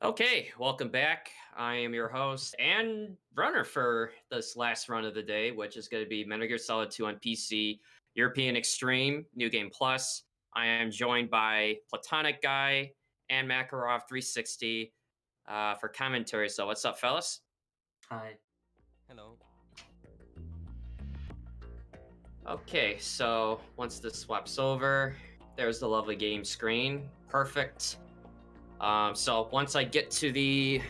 Okay, welcome back. I am your host and runner for this last run of the day, which is going to be Metal Gear Solid 2 on PC, European Extreme, New Game Plus. I am joined by Platonic Guy and Makarov360 for commentary. So, what's up, fellas? Hi. Hello. Okay, so once this swaps over, there's the lovely game screen. Perfect. So, once I get to the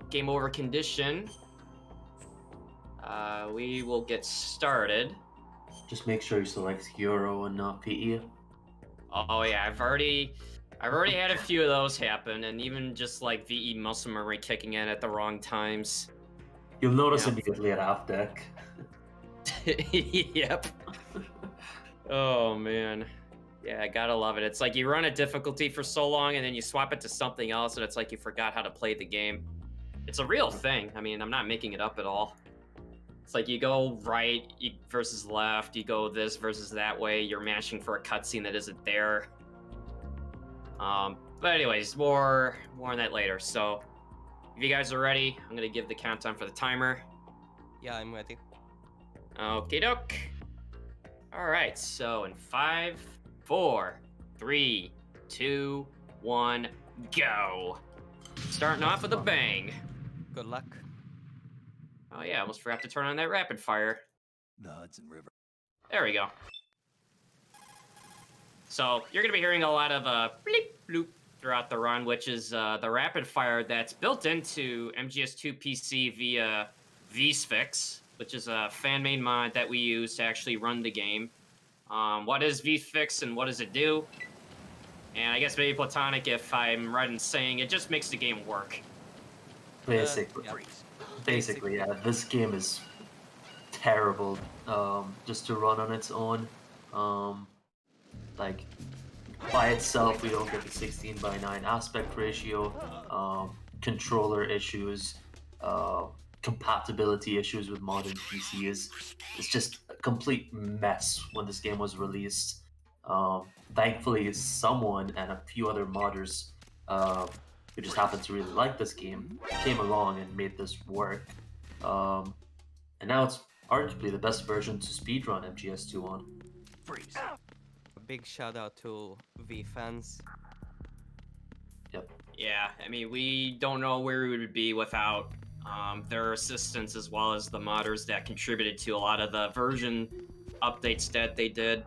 game over condition, we will get started. Just make sure you select Euro and not PE. Oh yeah, I've already had a few of those happen, and even just like VE muscle memory kicking in at the wrong times. You'll notice Yeah. immediately at half deck. Yep. Oh man. Yeah, I gotta love it. It's like you run a difficulty for so long and then you swap it to something else, and it's like you forgot how to play the game. It's a real thing. I mean, I'm not making it up at all. It's like you go right versus left, you go this versus that way, you're mashing for a cutscene that isn't there. But anyways, more on that later. So if you guys are ready, I'm gonna give the countdown for the timer. Yeah, I'm ready. Okie doke. All right, so in 5, 4, 3, 2, 1, go. Starting off with a bang. Good luck. Oh yeah, almost forgot to turn on that rapid fire. The Hudson River. There we go. So you're going to be hearing a lot of bleep bloop throughout the run, which is the rapid fire that's built into MGS2 PC via vSphyx, which is a fan-made mod that we use to actually run the game. What is vSphyx and what does it do? And I guess maybe Platonic, if I'm right in saying, it just makes the game work. Basically, Yeah. basically, yeah. This game is terrible. Just to run on its own. Like by itself, we don't get the 16:9 aspect ratio. Controller issues. Compatibility issues with modern PCs. It's just a complete mess when this game was released. Thankfully, someone and a few other modders who just happened to really like this game came along and made this work. And now it's arguably the best version to speedrun MGS2 on. Freeze. A big shout out to V fans. Yep. Yeah, I mean, we don't know where we would be without their assistance, as well as the modders that contributed to a lot of the version updates that they did.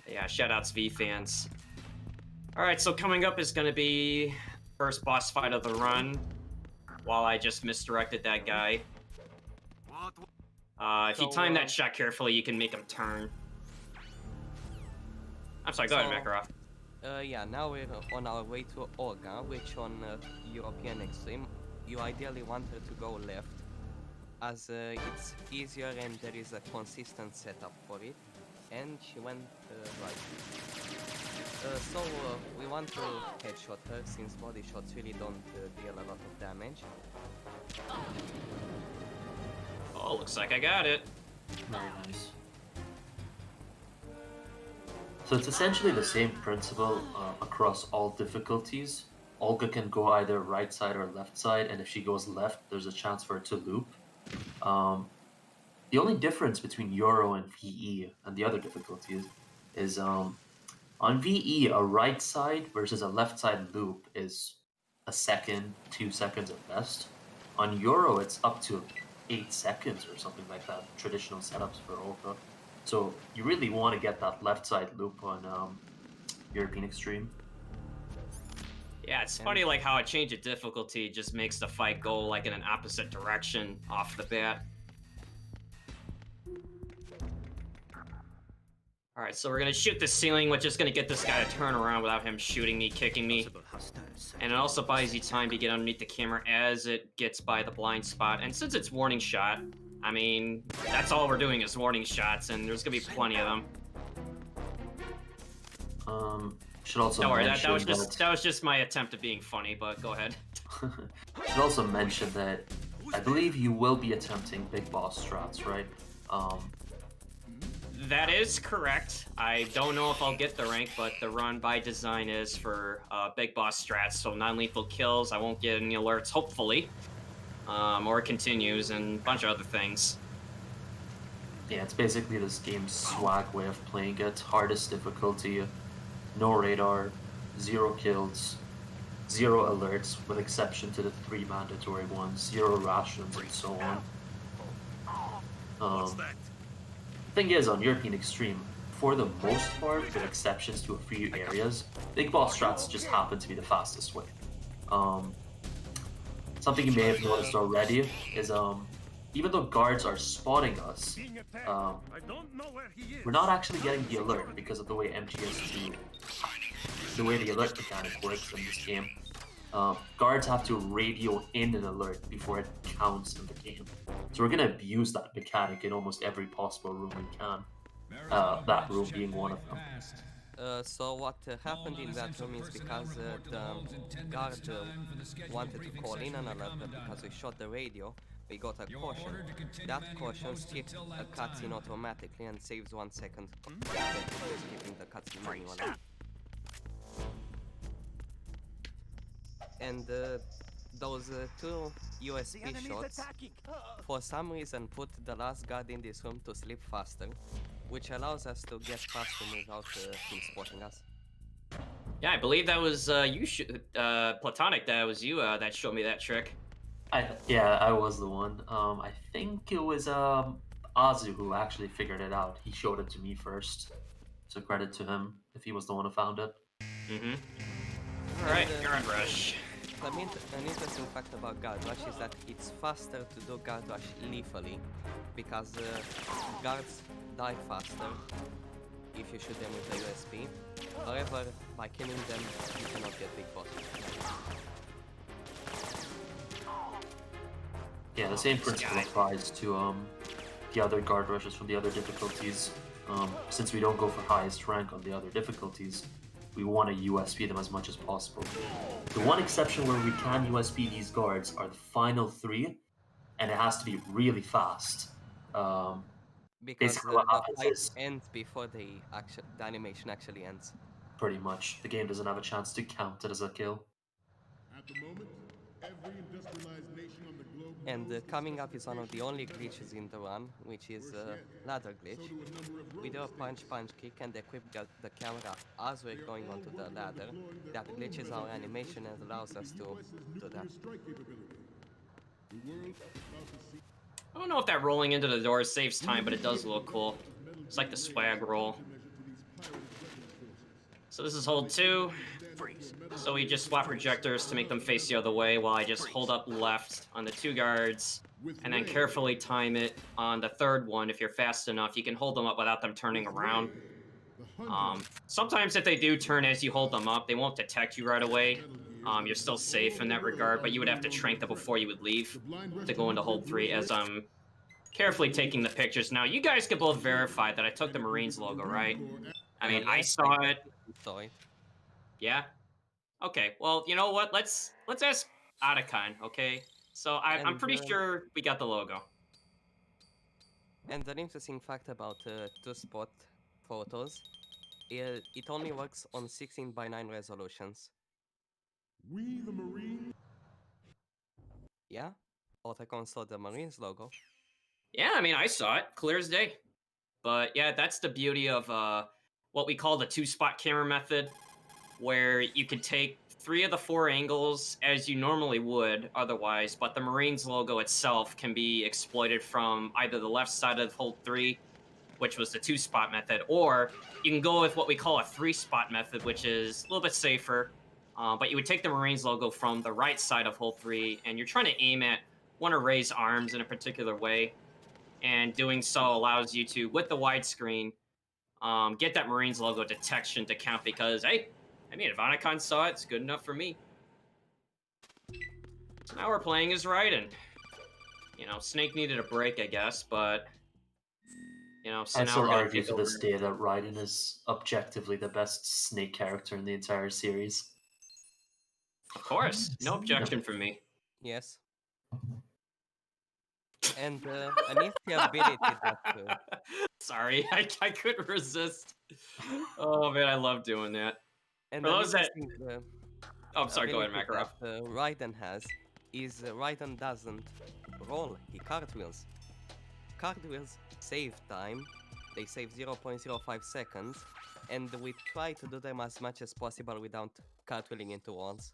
Yeah, shoutouts V fans. All right, so coming up is going to be first boss fight of the run. While I just misdirected that guy. If you time that shot carefully, you can make him turn. I'm sorry, go ahead, Makarov. Yeah, now we're on our way to Olga, which on European Extreme, you ideally want her to go left, as it's easier and there is a consistent setup for it. And she went right. So we want to headshot her, since body shots really don't deal a lot of damage. Oh, looks like I got it. Very nice. So it's essentially the same principle across all difficulties. Olga can go either right side or left side, and if she goes left, there's a chance for her to loop. The only difference between Euro and VE and the other difficulties is on VE, a right side versus a left side loop is a second, 2 seconds at best. On Euro, it's up to 8 seconds or something like that, traditional setups for Olga. So you really want to get that left side loop on European Extreme. Yeah, it's funny like how a change of difficulty just makes the fight go like in an opposite direction off the bat. All right, so we're gonna shoot the ceiling, which is gonna get this guy to turn around without him shooting me, kicking me. And it also buys you time to get underneath the camera as it gets by the blind spot. And since it's warning shot, I mean, that's all we're doing is warning shots, and there's gonna be plenty of them. Should also Don't worry, mention that was just my attempt at being funny, but go ahead. should also mention that I believe you will be attempting big boss strats, right? That is correct. I don't know if I'll get the rank, but the run by design is for big boss strats, so non-lethal kills. I won't get any alerts, hopefully, or it continues, and a bunch of other things. Yeah, it's basically this game's swag way of playing it. Hardest difficulty, no radar, 0 kills, 0 alerts, with exception to the 3 mandatory ones, 0 rations, and so on. Thing is, on European Extreme, for the most part, with exceptions to a few areas, big boss strats just happen to be the fastest way. Something you may have noticed already is even though guards are spotting us, we're not actually getting the alert because of the way MGS2, the way the alert mechanic works in this game. Guards have to radio in an alert before it counts in the game. So we're going to abuse that mechanic in almost every possible room we can. That room being one of them. So what happened in that room is because the guard wanted to call in an alert, but because we shot the radio, we got a caution. That caution skips a cutscene automatically and saves 1 second compared to skipping the cutscene manually. And those 2 USB shots, for some reason, put the last guard in this room to sleep faster, which allows us to get past him without him spotting us. Yeah, I believe that was you, Platonic. That was you that showed me that trick. I was the one. I think it was Azu who actually figured it out. He showed it to me first, so credit to him if he was the one who found it. Mm-hmm. All right, guard rush. An interesting fact about guard rush is that it's faster to do guard rush lethally, because guards die faster if you shoot them with a USB. However, by killing them, you cannot get big bosses. Yeah, the same principle applies to the other guard rushes from the other difficulties. Since we don't go for highest rank on the other difficulties, we want to USP them as much as possible. The one exception where we can USP these guards are the final 3, and it has to be really fast. Because the fight ends before the animation actually ends. Pretty much. The game doesn't have a chance to count it as a kill. At the moment, every industrialized nation on the globe and coming up is one of the only glitches in the run, which is ladder glitch. We do a punch kick and equip the camera as we're going onto the ladder. That glitches our animation and allows us to do that. I don't know if that rolling into the door saves time, but it does look cool. It's like the swag roll. So this is hold 2. So we just swap projectors to make them face the other way while I just hold up left on the 2 guards and then carefully time it on the 3rd one. If you're fast enough, you can hold them up without them turning around. Sometimes if they do turn as you hold them up, they won't detect you right away. You're still safe in that regard, but you would have to trank them before you would leave to go into hold 3 as I'm carefully taking the pictures. Now, you guys can both verify that I took the Marines logo, right? I mean, I saw it. Yeah? Okay, well, you know what? Let's ask Atakan, okay? So I'm pretty sure we got the logo. And an interesting fact about 2-spot photos, it only works on 16:9 resolutions. We the Marines. Yeah? Otacon saw the Marines logo. Yeah, I mean, I saw it, clear as day. But yeah, that's the beauty of what we call the 2-spot camera method, where you can take 3 of the 4 angles as you normally would otherwise, but the Marines logo itself can be exploited from either the left side of hold 3, which was the 2-spot method, or you can go with what we call a 3-spot method, which is a little bit safer. But you would take the Marines logo from the right side of hold 3, and you're trying to aim at one of Ray's arms in a particular way. And doing so allows you to, with the widescreen, get that Marines logo detection to count because, hey, I mean, if Anakan saw it, it's good enough for me. So now we're playing as Raiden. You know, Snake needed a break, I guess, but, you know, so I now still we're gonna argue take to over. this day that Raiden is objectively the best Snake character in the entire series. Of course, no objection from me. Yes. And a nifty ability that Sorry, I couldn't resist. Oh man, I love doing that. and For an those that, interesting oh, I'm sorry. Go ahead, ability Makarov. that Raiden has is Raiden doesn't roll, he cartwheels. Cartwheels save time, they save 0.05 seconds, and we try to do them as much as possible without cartwheeling into walls.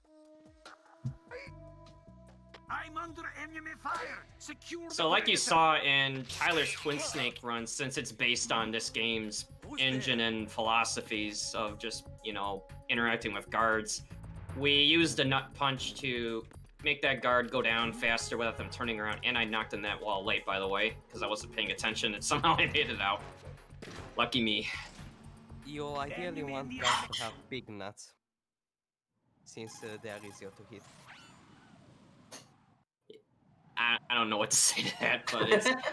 I'm under enemy fire. Secure. So, like you saw in Tyler's Twin Snake run, since it's based on this game's engine and philosophies of just, interacting with guards, we used a nut punch to make that guard go down faster without them turning around. And I knocked in that wall late, by the way, because I wasn't paying attention, and somehow I made it out. Lucky me. You ideally want guys to have big nuts, since they are easier to hit. I don't know what to say to that, but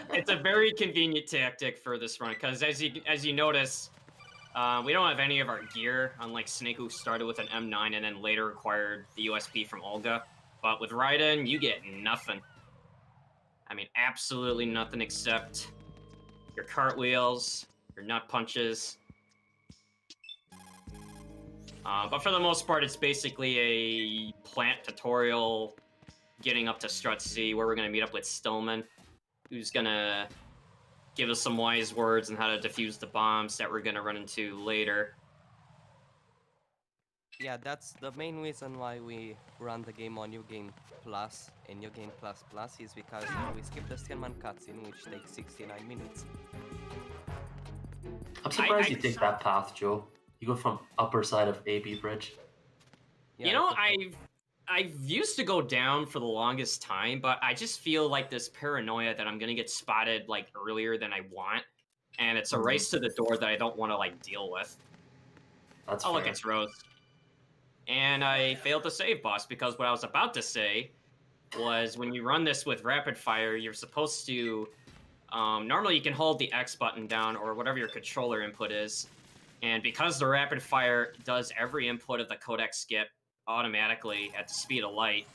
it's a very convenient tactic for this run, because as you notice, we don't have any of our gear, unlike Snake, who started with an M9 and then later acquired the USP from Olga. But with Raiden, you get nothing. I mean, absolutely nothing except your cartwheels, your nut punches. But for the most part, it's basically a plant tutorial getting up to Strut C, where we're going to meet up with Stillman, who's going to give us some wise words on how to defuse the bombs that we're going to run into later. Yeah, that's the main reason why we run the game on New Game Plus and New Game Plus Plus is because we skip the Stillman cutscene, which takes 69 minutes. I'm surprised you take that path, Joe. You go from upper side of AB Bridge. Yeah, I've used to go down for the longest time, but I just feel like this paranoia that I'm gonna get spotted like earlier than I want, and it's a race to the door that I don't want to like deal with. That's Oh, fair. look, it's Rose. And I failed to save, boss, because what I was about to say was when you run this with rapid fire, you're supposed to normally you can hold the X button down or whatever your controller input is, and because the rapid fire does every input of the codec skip automatically at the speed of light,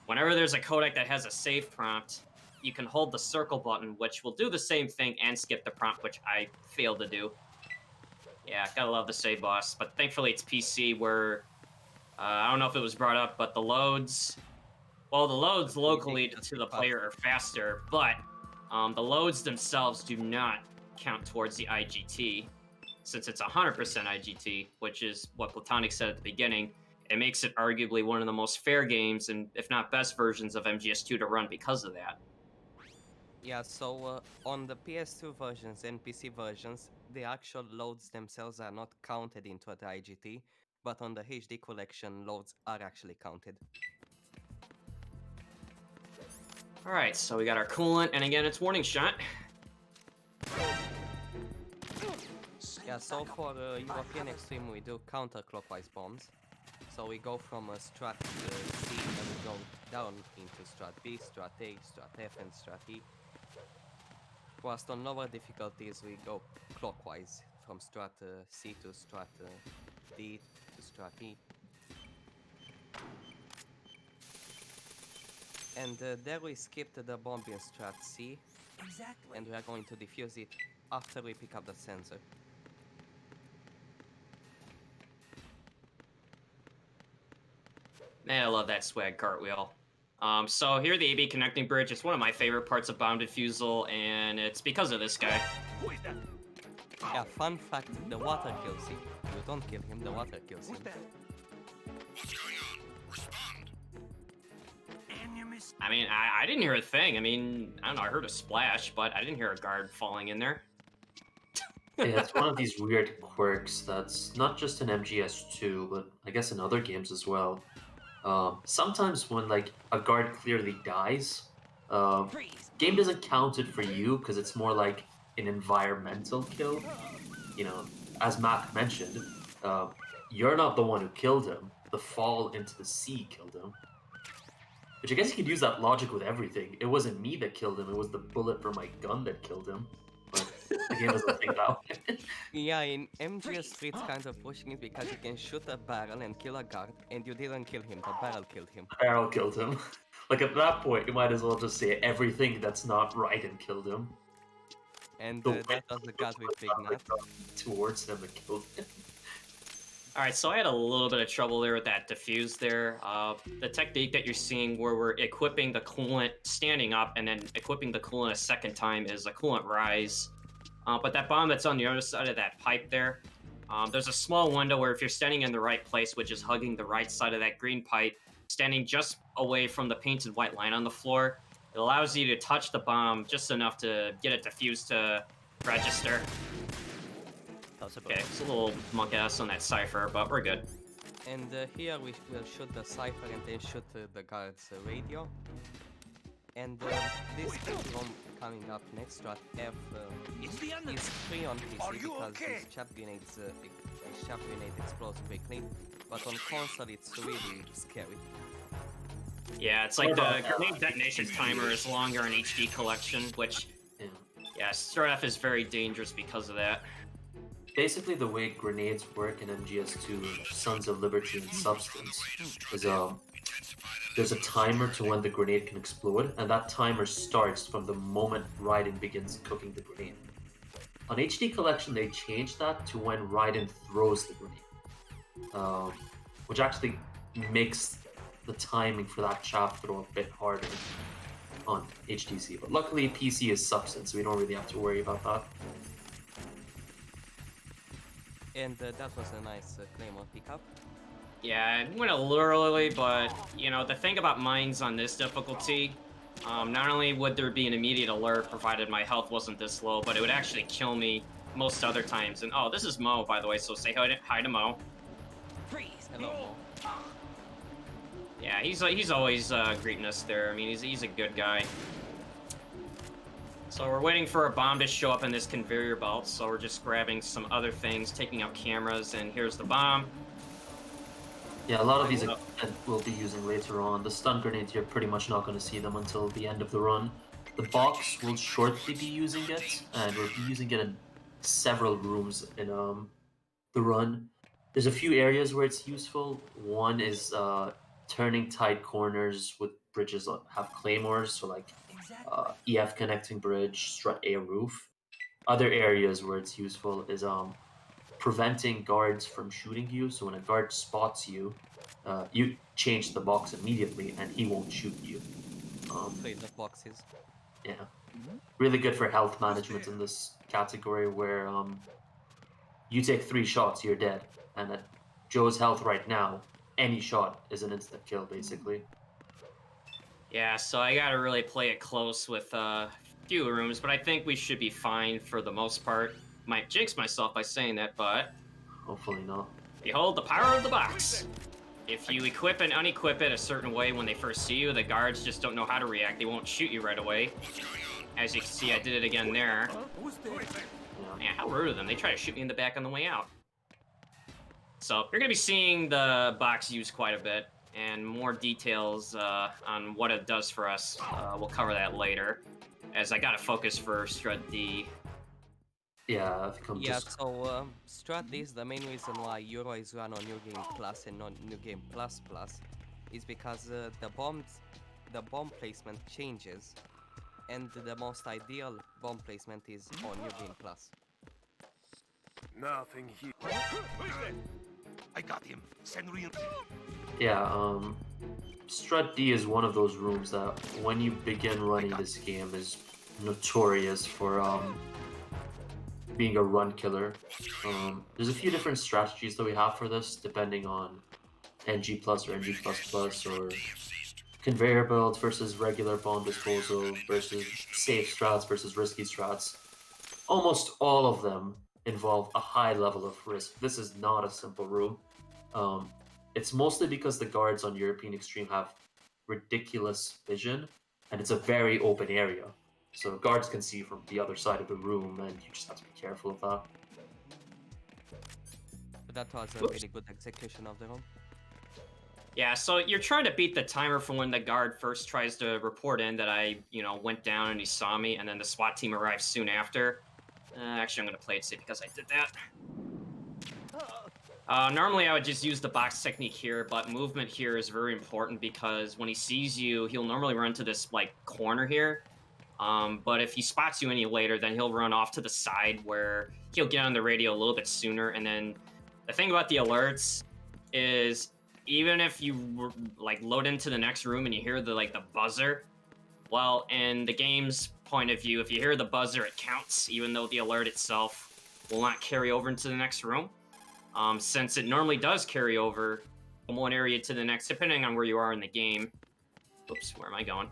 whenever there's a codec that has a save prompt, you can hold the circle button, which will do the same thing and skip the prompt, which I failed to do. Yeah, gotta love the save, boss. But thankfully it's PC, where I don't know if it was brought up, but the loads locally to the player are faster, but the loads themselves do not count towards the IGT, since it's 100% IGT, which is what Platonic said at the beginning. It makes it arguably one of the most fair games, and if not best versions of MGS2 to run because of that. Yeah, so on the PS2 versions and PC versions, the actual loads themselves are not counted into the IGT, but on the HD collection, loads are actually counted. Alright, so we got our coolant, and again, it's warning shot. Yeah, so for European Extreme, we do counterclockwise bombs. So we go from Strat C and we go down into Strat B, Strat A, Strat F, and Strat E. Whilst on lower difficulties, we go clockwise from Strat C to Strat D to Strat E. And there we skipped the bomb in Strat C. Exactly. And we are going to defuse it after we pick up the sensor. Man, I love that swag cartwheel. So here, the AB connecting bridge. It's one of my favorite parts of Bomb Defusal, and it's because of this guy. Who is that? Yeah, fun fact, the water kills him. You don't kill him, the water kills him. What's going on? Respond. Enemies. I mean, I didn't hear a thing. I mean, I don't know, I heard a splash, but I didn't hear a guard falling in there. Yeah, it's one of these weird quirks that's not just in MGS2, but I guess in other games as well. Sometimes when like a guard clearly dies, game doesn't count it for you because it's more like an environmental kill. You know, as Mac mentioned, you're not the one who killed him. The fall into the sea killed him. Which I guess you could use that logic with everything. It wasn't me that killed him, it was the bullet from my gun that killed him. But the game doesn't think that way. Yeah, in MGS3 it's kind of pushing it because you can shoot a barrel and kill a guard, and you didn't kill him, the barrel killed him. Barrel killed him. Like at that point, you might as well just say everything that's not right and killed him. And The that was the guy with big net. towards him and killed him. All right, so I had a little bit of trouble there with that diffuse there. The technique that you're seeing where we're equipping the coolant standing up and then equipping the coolant a second time is a coolant rise. But that bomb that's on the other side of that pipe there, there's a small window where if you're standing in the right place, which is hugging the right side of that green pipe, standing just away from the painted white line on the floor, it allows you to touch the bomb just enough to get it diffused to register. Okay, it's a little monk ass on that cipher, but we're good. And here we will shoot the cipher and then shoot the guard's radio. And this bomb coming up next to F It's the enemy. is free on Are PC you because okay? this chaff grenade explodes quickly, but on console it's really scary. Yeah, it's like the grenade detonation timer is longer in HD collection, which, yeah, Strat F is very dangerous because of that. Basically, the way grenades work in MGS2, Sons of Liberty and Substance, is there's a timer to when the grenade can explode, and that timer starts from the moment Raiden begins cooking the grenade. On HD Collection, they changed that to when Raiden throws the grenade, which actually makes the timing for that chaff throw a bit harder on HDC. But luckily, PC is Substance, so we don't really have to worry about that. And that was a nice Claymore pickup. Yeah, it went a little early, but, you know, the thing about mines on this difficulty, not only would there be an immediate alert provided my health wasn't this low, but it would actually kill me most other times. And, oh, this is Mo, by the way, so say hi to Mo. Hello, Mo. Yeah, he's always greeting us there. I mean, he's a good guy. So we're waiting for a bomb to show up in this conveyor belt, so we're just grabbing some other things, taking out cameras, and here's the bomb. Yeah, a lot of these we'll be using later on. The stun grenades, you're pretty much not going to see them until the end of the run. The box will shortly be using it, and we'll be using it in several rooms in the run. There's a few areas where it's useful. One is turning tight corners with bridges that have claymores, so like EF connecting bridge, strut A roof. Other areas where it's useful is preventing guards from shooting you. So when a guard spots you, you change the box immediately and he won't shoot you. Play the boxes. Yeah. Really good for health management in this category where you take 3 shots, you're dead. And at Joe's health right now, any shot is an instant kill, basically. Yeah, so I gotta really play it close with a few rooms, but I think we should be fine for the most part. Might jinx myself by saying that, but Hopefully not. behold the power of the box. If you equip and unequip it a certain way when they first see you, the guards just don't know how to react. They won't shoot you right away. As you can see, I did it again there. Yeah. Man, how rude of them. They try to shoot me in the back on the way out. So you're going to be seeing the box used quite a bit, and more details on what it does for us. We'll cover that later, as I got to focus for Strut D. Yeah, I think I'm Yeah, just... so Strat is the main reason why Euro is run on New Game Plus and not New Game Plus Plus, is because the bomb placement changes, and the most ideal bomb placement is on New Game Plus. Nothing here. I got him. Send real. Yeah, Strut D is one of those rooms that when you begin running this game is notorious for being a run killer. There's a few different strategies that we have for this, depending on NG plus or NG plus or conveyor belts versus regular bomb disposal versus safe strats versus risky strats. Almost all of them involve a high level of risk. This is not a simple room. It's mostly because the guards on European Extreme have ridiculous vision, and it's a very open area. So guards can see from the other side of the room, and you just have to be careful of that. But that was a really good execution of the room. Yeah, so you're trying to beat the timer from when the guard first tries to report in that I, went down and he saw me, and then the SWAT team arrives soon after. Actually, I'm going to play it safe because I did that. Normally, I would just use the box technique here, but movement here is very important because when he sees you, he'll normally run to this like corner here. But if he spots you any later, then he'll run off to the side where he'll get on the radio a little bit sooner. And then the thing about the alerts is even if you like load into the next room and you hear the buzzer, well, in the game's point of view, if you hear the buzzer, it counts, even though the alert itself will not carry over into the next room. Since it normally does carry over from one area to the next, depending on where you are in the game. Oops, where am I going?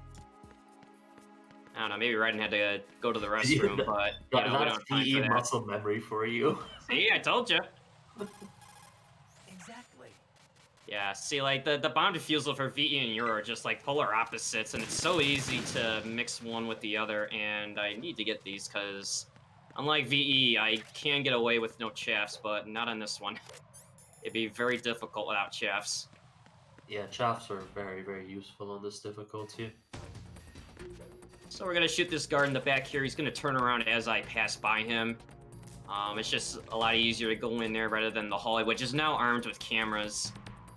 I don't know, maybe Raiden had to go to the restroom, but you know, we don't have time for that. Muscle memory for you. See, I told you. Exactly. Yeah, see, like, the bomb defusal for VE and Euro are just, like, polar opposites, and it's so easy to mix one with the other, and I need to get these, because unlike VE, I can get away with no chaffs, but not on this one. It'd be very difficult without chaffs. Yeah, chaffs are very, very useful on this difficulty. So we're going to shoot this guard in the back here. He's going to turn around as I pass by him. It's just a lot easier to go in there rather than the hallway, which is now armed with cameras.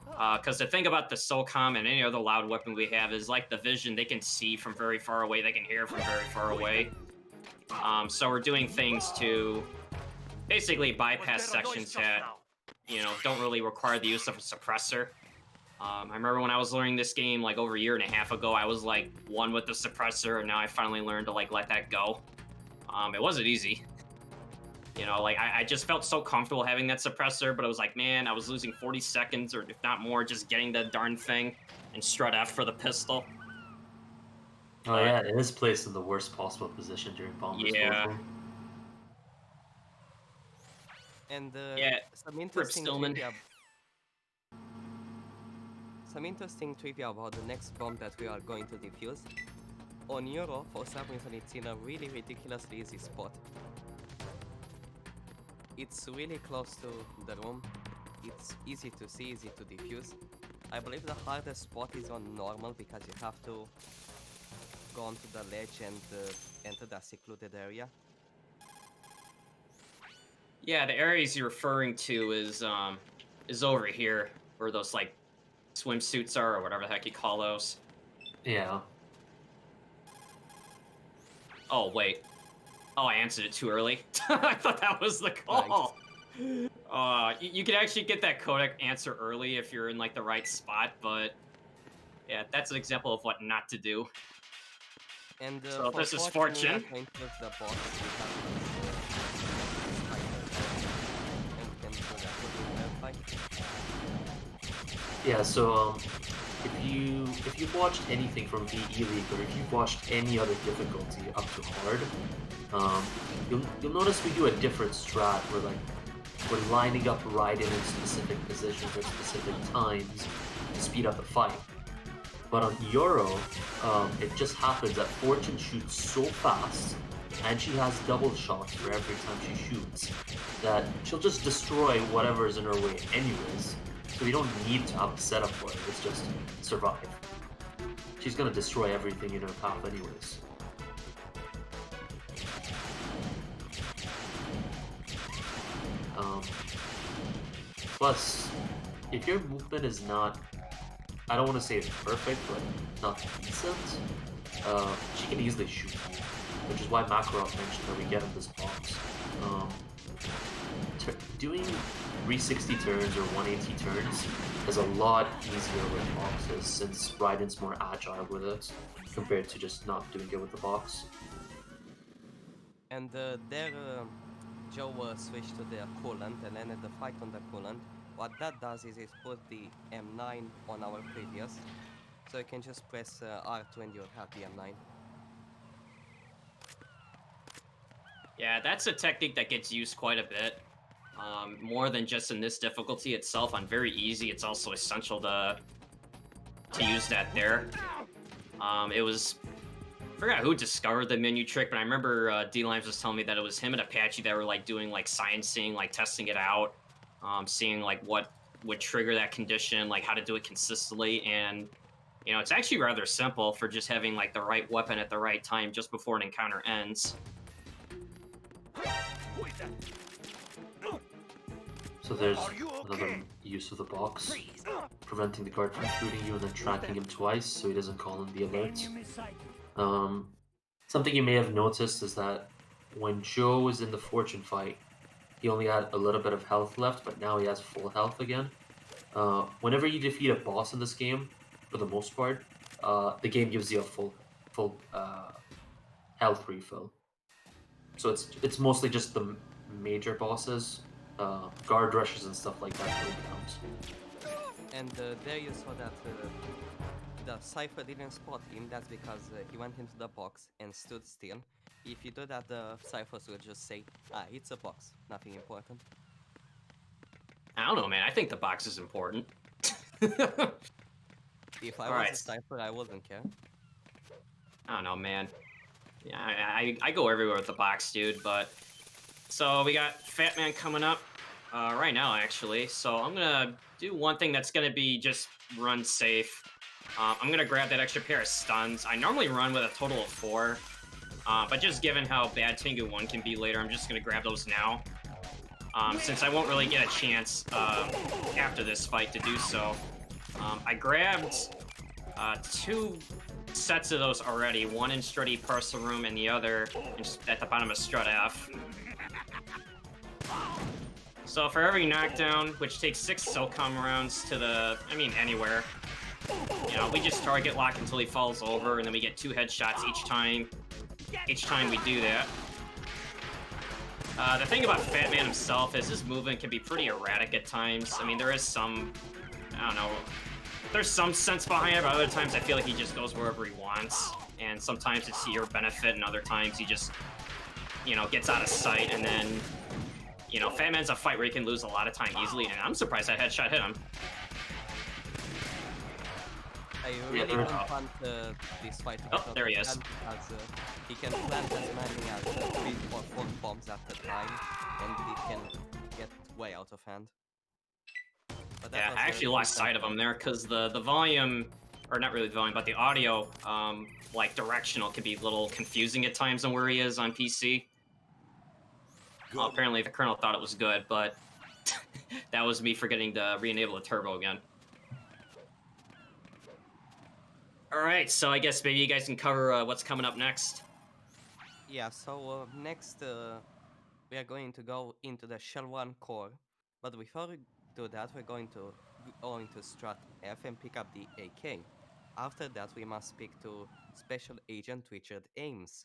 Because the thing about the SOCOM and any other loud weapon we have is like the vision. They can see from very far away. They can hear from very far away. So we're doing things to basically bypass sections that, you know, don't really require the use of a suppressor. I remember when I was learning this game like over a year and a half ago, I was like one with the suppressor, and now I finally learned to like let that go. It wasn't easy. You know, like I just felt so comfortable having that suppressor, but it was like, man, I was losing 40 seconds or if not more just getting the darn thing and strut F for the pistol. Oh yeah, it is placed in the worst possible position during bomb disposal. And Yeah, some interesting Stillman. trivia. Some interesting trivia about the next bomb that we are going to defuse. On Euro, for some reason, it's in a really ridiculously easy spot. It's really close to the room. It's easy to see, easy to defuse. I believe the hardest spot is on normal because you have to go onto the ledge and enter that secluded area. Yeah, the areas you're referring to is over here, where those like swimsuits are, or whatever the heck you call those. Yeah. Oh wait. Oh, I answered it too early. I thought that was the call. Nice. You can actually get that codec answer early if you're in like the right spot, but yeah, that's an example of what not to do. And so this is fortune. Yeah, so if you've watched anything from VE League, or if you've watched any other difficulty up to hard, you'll notice we do a different strat where like we're lining up Raiden in specific positions at specific times to speed up the fight. But on Euro, it just happens that Fortune shoots so fast, and she has double shots for every time she shoots, that she'll just destroy whatever is in her way anyways. So we don't need to have a setup for it, it's just survive. She's gonna destroy everything in her path anyways. Plus, if your movement is not, I don't want to say it's perfect, but not decent, she can easily shoot you, which is why Makarov mentioned that we get in this box. Doing 360 turns or 180 turns is a lot easier with boxes, since Raiden's more agile with it, compared to just not doing it with the box. And there, Joe switched to the coolant and ended the fight on the coolant. What that does is it put the M9 on our previous, so you can just press R2 and you'll have the M9. Yeah, that's a technique that gets used quite a bit. More than just in this difficulty itself. On very easy, it's also essential to use that there. It was, I forgot who discovered the menu trick, but I remember D-Limes was telling me that it was him and Apache that were like doing like sciencing, like testing it out, seeing like what would trigger that condition, like how to do it consistently. And you know, it's actually rather simple for just having like the right weapon at the right time just before an encounter ends. So there's Are you another okay? use of the box, preventing the guard from shooting you and then tracking him twice so he doesn't call in the alerts. Something you may have noticed is that when Joe was in the fortune fight, he only had a little bit of health left, but now he has full health again. Whenever you defeat a boss in this game, for the most part, the game gives you a full health refill. So it's mostly just the major bosses, guard rushes and stuff like that don't count. And there you saw that the Cypher didn't spot him. That's because he went into the box and stood still. If you do that, the Cyphers will just say, "Ah, it's a box, nothing important." I don't know, man. I think the box is important. If I was Alright. a Cypher, I wouldn't care. I don't know, man. Yeah, I go everywhere with the box, dude, but... So, we got Fat Man coming up right now, actually. So, I'm gonna do one thing that's gonna be just run safe. I'm gonna grab that extra pair of stuns. I normally run with a total of 4. But just given how bad Tengu 1 can be later, I'm just gonna grab those now. Since I won't really get a chance after this fight to do so. I grabbed 2 sets of those already, one in Strut E Parcel Room and the other at the bottom of Strut F. So for every knockdown, which takes 6 SOCOM rounds to the, anywhere, you know, we just target lock until he falls over, and then we get 2 headshots each time we do that. The thing about Fat Man himself is his movement can be pretty erratic at times. I mean, there is some, I don't know, there's some sense behind it, but other times I feel like he just goes wherever he wants. And sometimes it's to your benefit, and other times he just, you know, gets out of sight, and then, you know, Fat Man's a fight where he can lose a lot of time easily, and I'm surprised that headshot hit him. I really don't want this fight to get there he is. because he can plant as many as 3 or 4 bombs at a time, and he can get way out of hand. But that Yeah, was I a actually lost decent sight of fight. him there, because the volume, or not really the volume, but the audio, like, directional can be a little confusing at times on where he is on PC. Apparently the kernel thought it was good, but that was me forgetting to re-enable the turbo again. Alright, so I guess maybe you guys can cover what's coming up next. Yeah, so next we are going to go into the Shell 1 core, but before we do that, we're going to go into Strat F and pick up the AK. After that, we must speak to Special Agent Richard Ames,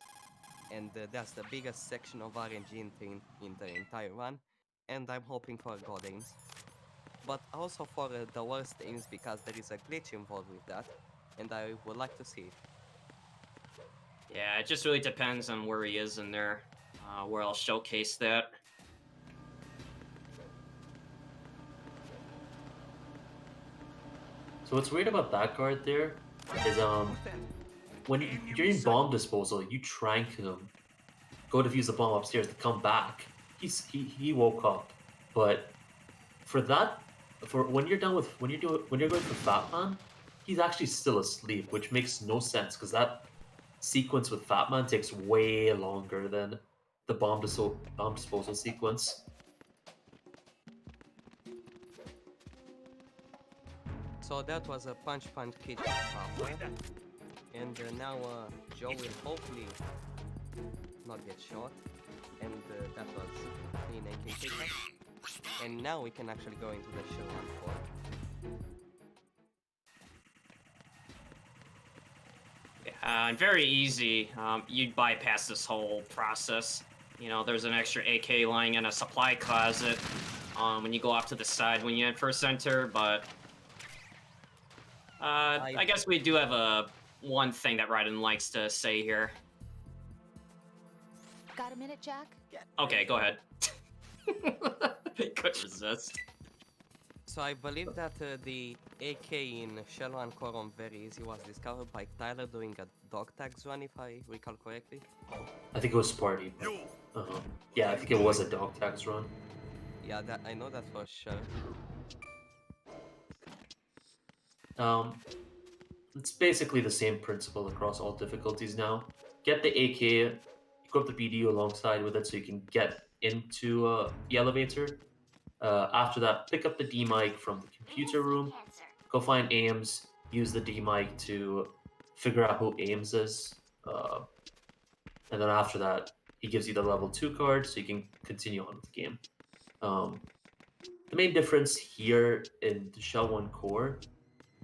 and that's the biggest section of RNG in the entire run, and I'm hoping for God Ames. But also for the worst Ames, because there is a glitch involved with that, and I would like to see it. Yeah, it just really depends on where he is in there, where I'll showcase that. So what's weird about that guard there is when you're in bomb disposal, you trank him, go defuse the bomb upstairs to come back. He woke up, but for when you're going for Fat Man, he's actually still asleep, which makes no sense because that sequence with Fat Man takes way longer than the bomb disposal sequence. So that was a punch kick buffer, and now Joe will hopefully not get shot, and that was clean AK pickup. And now we can actually go into the Shell 1 core. And very easy, you'd bypass this whole process. You know, there's an extra AK lying in a supply closet when you go off to the side when you first enter, but I guess we do have one thing that Raiden likes to say here. Got a minute, Jack? Okay, go ahead. Couldn't resist. So I believe that the AK in Shell 1 core on Very Easy was discovered by Tyler doing a dog tags run, if I recall correctly. I think it was Sparty. Yeah, I think it was a dog tags run. Yeah, I know that for sure. It's basically the same principle across all difficulties now. Get the AK, equip the BDU alongside with it so you can get into the elevator. After that, pick up the D-mic from the computer room, go find Ames, use the D-mic to figure out who Ames is, and then after that, he gives you the level 2 card so you can continue on with the game. The main difference here in the Shell 1 core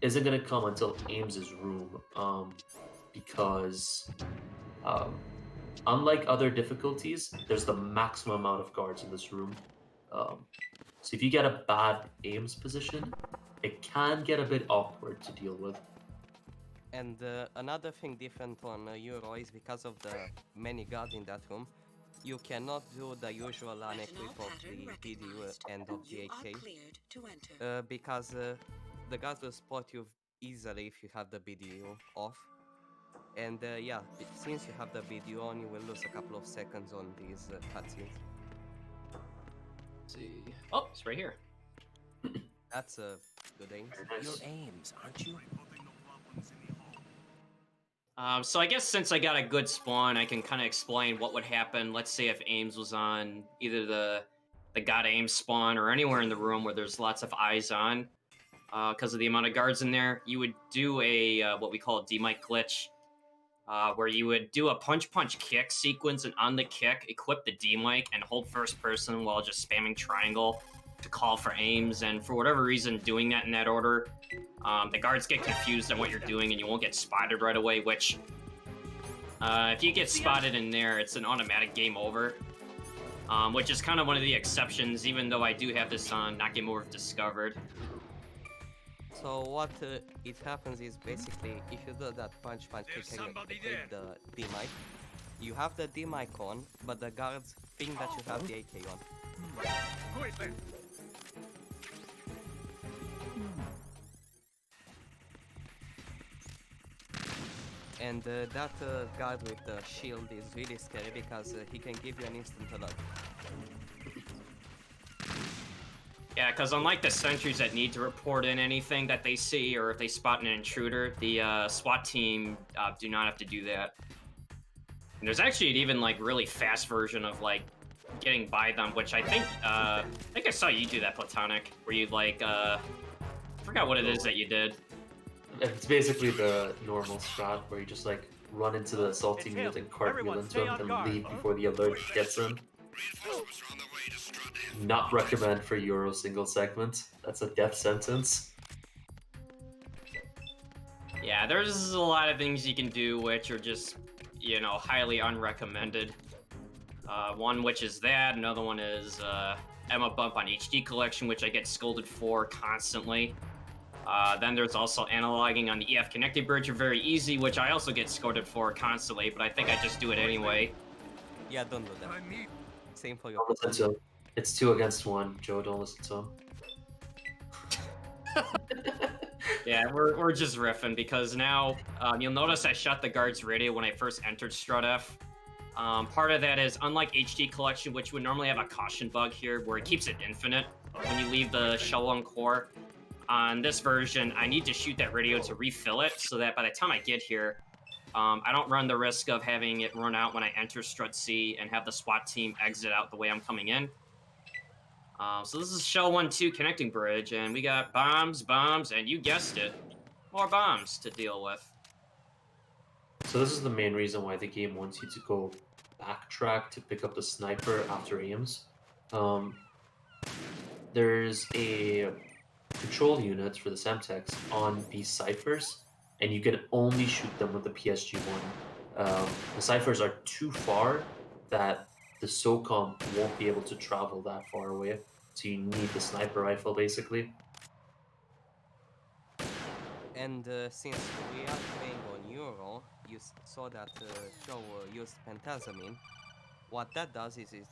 isn't going to come until Ames's room, because unlike other difficulties, there's the maximum amount of guards in this room. So if you get a bad Ames position, it can get a bit awkward to deal with. And another thing different on Euro is because of the many guards in that room, you cannot do the usual unequip of the BDU and of the AK, because the guards will spot you easily if you have the BDU off. And yeah, since you have the BDU on, you will lose a couple of seconds on these cutscenes. Let's see. Oh, it's right here. That's a good aim. Your aims, aren't you? So I guess since I got a good spawn, I can kind of explain what would happen. Let's say if Ames was on either the God Ames spawn or anywhere in the room where there's lots of eyes on, because of the amount of guards in there, you would do a what we call a D-mic glitch, where you would do a punch kick sequence, and on the kick, equip the D-mic and hold first person while just spamming triangle to call for Ames. And for whatever reason, doing that in that order, the guards get confused on what you're doing and you won't get spotted right away, which if you get spotted in there, it's an automatic game over, which is kind of one of the exceptions, even though I do have this on not game over if discovered. So what it happens is basically if you do that punch kick and equip the D-mic, you have the D-mic on, but the guards think that you have the AK on. Who is there? And that guard with the shield is really scary because he can give you an instant alert. Yeah, because unlike the sentries that need to report in anything that they see, or if they spot an intruder, the SWAT team do not have to do that. And there's actually an even like really fast version of like getting by them, which I think I saw you do that, Platonic, where you like I forgot what it is that you did. It's basically the normal strat where you just like run into the assaulting unit and cartwheel into them, then leave before the alert gets in. Not recommend for Euro single segment. That's a death sentence. Yeah, there's a lot of things you can do which are just, you know, highly unrecommended. One which is that, another one is Emma bump on HD collection, which I get scolded for constantly. Then there's also analogging on the EF connected bridge are very easy, which I also get scolded for constantly, but I think I just do it anyway. Yeah, don't do that. Same for your. Don't listen to him. It's 2 against 1. Joe, don't listen to him. Yeah, we're just riffing because now you'll notice I shut the guard's radio when I first entered Strut F. Part of that is, unlike HD collection, which would normally have a caution bug here where it keeps it infinite when you leave the Shell 1 core, on this version, I need to shoot that radio to refill it so that by the time I get here, I don't run the risk of having it run out when I enter Strut C and have the SWAT team exit out the way I'm coming in. So this is Shell 1-2 connecting bridge, and we got bombs, and you guessed it, more bombs to deal with. So this is the main reason why the game wants you to go backtrack to pick up the sniper after Ames. There's a control unit for the Semtex on these ciphers, and you can only shoot them with the PSG-1. The ciphers are too far that the SOCOM won't be able to travel that far away, so you need the sniper rifle basically. And since we are playing on Euro, you saw that Joe used Pentazamine. What that does is it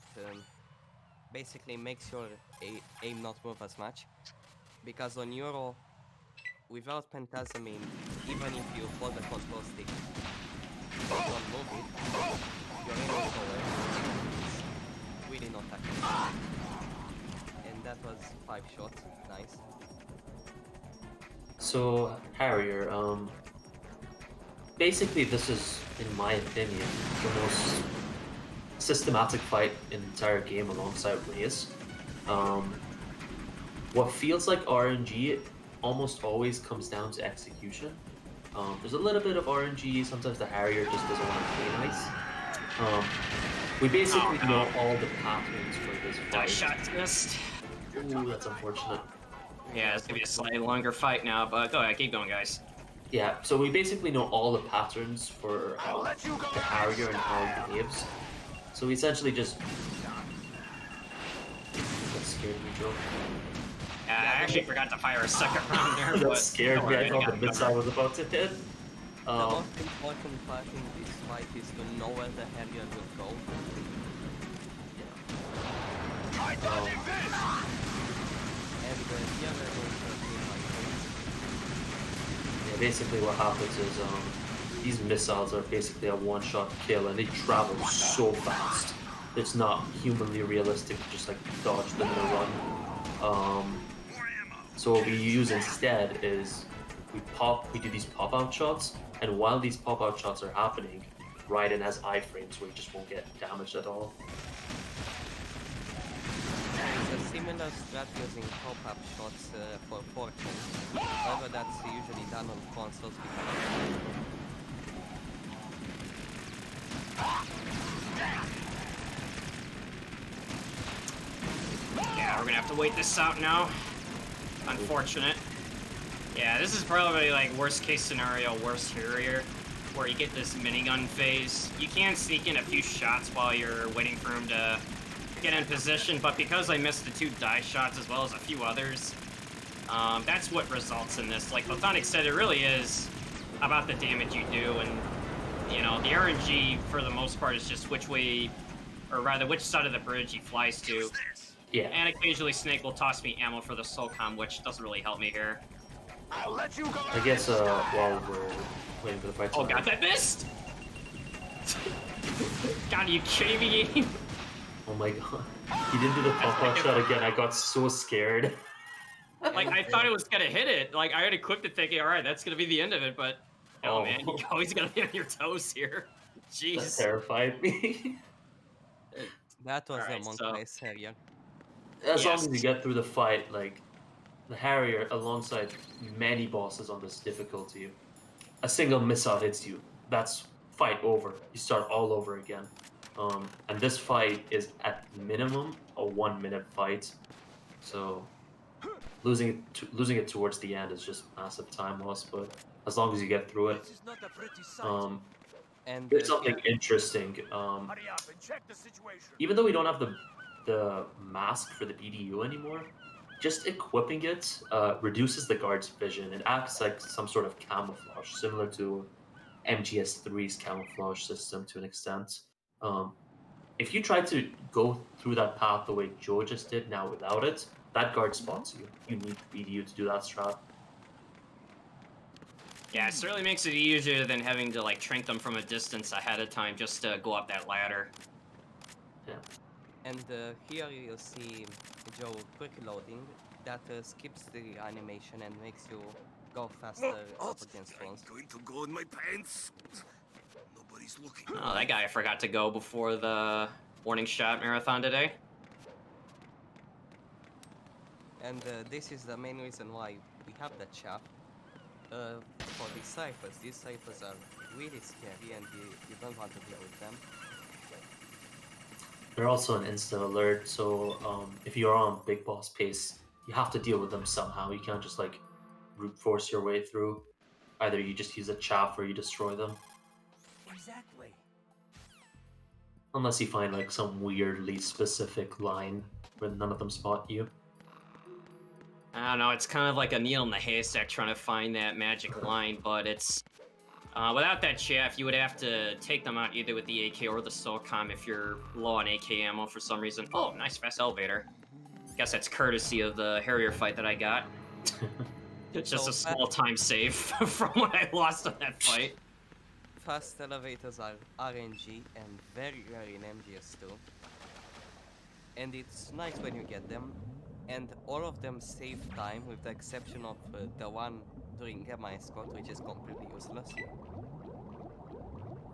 basically makes your aim not move as much. Because on Euro, without Pentazamine, even if you hold the control stick, you don't move it, your aim will go away. It's really not accurate. And that was 5 shots, nice. So, Harrier, basically this is, in my opinion, the most systematic fight in the entire game alongside Reyes. what feels like RNG almost always comes down to execution. There's a little bit of RNG. Sometimes the Harrier just doesn't want to play nice. We basically know all the patterns for this Die fight. shots missed. Ooh, that's unfortunate. Yeah, it's gonna be a slightly longer fight now, but go ahead, keep going, guys. Yeah, so we basically know all the patterns for I'll let you go. the Harrier and how he behaves. So we essentially just... That scared me, Joe. Yeah, I actually forgot to fire a second round there, That but scared me. I thought the missile was about to hit. The most important part in this fight is to know where the Harrier will go. I done him this. And here we're going to be my Yeah, basically what happens is these missiles are basically a one-shot kill, and they travel so fast. It's not humanly realistic to just like dodge them in a run. So what we use instead is we do these pop-out shots, and while these pop-out shots are happening, Raiden has iframes where he just won't get damaged at all. It's a similar strat using pop-up shots for Fortune. However, that's usually done on consoles yeah, we're gonna have to wait this out now. Unfortunate. Yeah, this is probably like worst case scenario, worst Harrier, where you get this minigun phase. You can sneak in a few shots while you're waiting for him to get in position, but because I missed the 2 die shots as well as a few others, that's what results in this. Like Platonic said, it really is about the damage you do, and you know, the RNG for the most part is just which way, or rather which side of the bridge he flies to. Yeah. And occasionally Snake will toss me ammo for the SOCOM, which doesn't really help me here. I'll let you go. I guess while we're waiting for the fight to Oh god, that missed! God, are you kidding me, game? Oh my god. He didn't do the pop-out shot again. I got so scared. Like, I thought it was gonna hit it. Like, I had equipped it thinking, alright, that's gonna be the end of it, but... Oh, man, you're always gonna be on your toes here. Jeez. That terrified me. That was Alright, a Monk so- Ice Harrier. As long Yes. as you get through the fight, like, the Harrier, alongside many bosses on this difficulty, a single missile hits you. That's fight over. You start all over again. And this fight is at minimum a 1-minute fight. So losing it towards the end is just massive time loss, but as long as you get through it. This is not a pretty sight. And Here's something interesting. Hurry up and check the situation. Even though we don't have the mask for the BDU anymore, just equipping it reduces the guard's vision. It acts like some sort of camouflage, similar to MGS3's camouflage system to an extent. If you try to go through that path the way Joe just did now without it, that guard spots you. You need the BDU to do that strat. Yeah, it certainly makes it easier than having to, like, trank them from a distance ahead of time just to go up that ladder. Yeah. And here you'll see Joe quick loading that skips the animation and makes you go faster up against walls. going to go in my pants. Nobody's looking. Oh, that guy forgot to go before the warning shot marathon today. And this is the main reason why we have the chaff. For these ciphers. These ciphers are really scary and you don't want to deal with them. They're also an instant alert, so if you're on big boss pace, you have to deal with them somehow. You can't just like brute force your way through. Either you just use a chaff or you destroy them. Exactly. Unless you find like some weirdly specific line where none of them spot you. I don't know, it's kind of like a needle in the haystack trying to find that magic line, but it's... without that chaff, you would have to take them out either with the AK or the SOCOM if you're low on AK ammo for some reason. Oh, nice fast elevator. Guess that's courtesy of the Harrier fight that I got. It's just a small time save from what I lost on that fight. Fast elevators are RNG and very rare in MGS2. And it's nice when you get them. And all of them save time with the exception of the one during Gamma Escort, which is completely useless.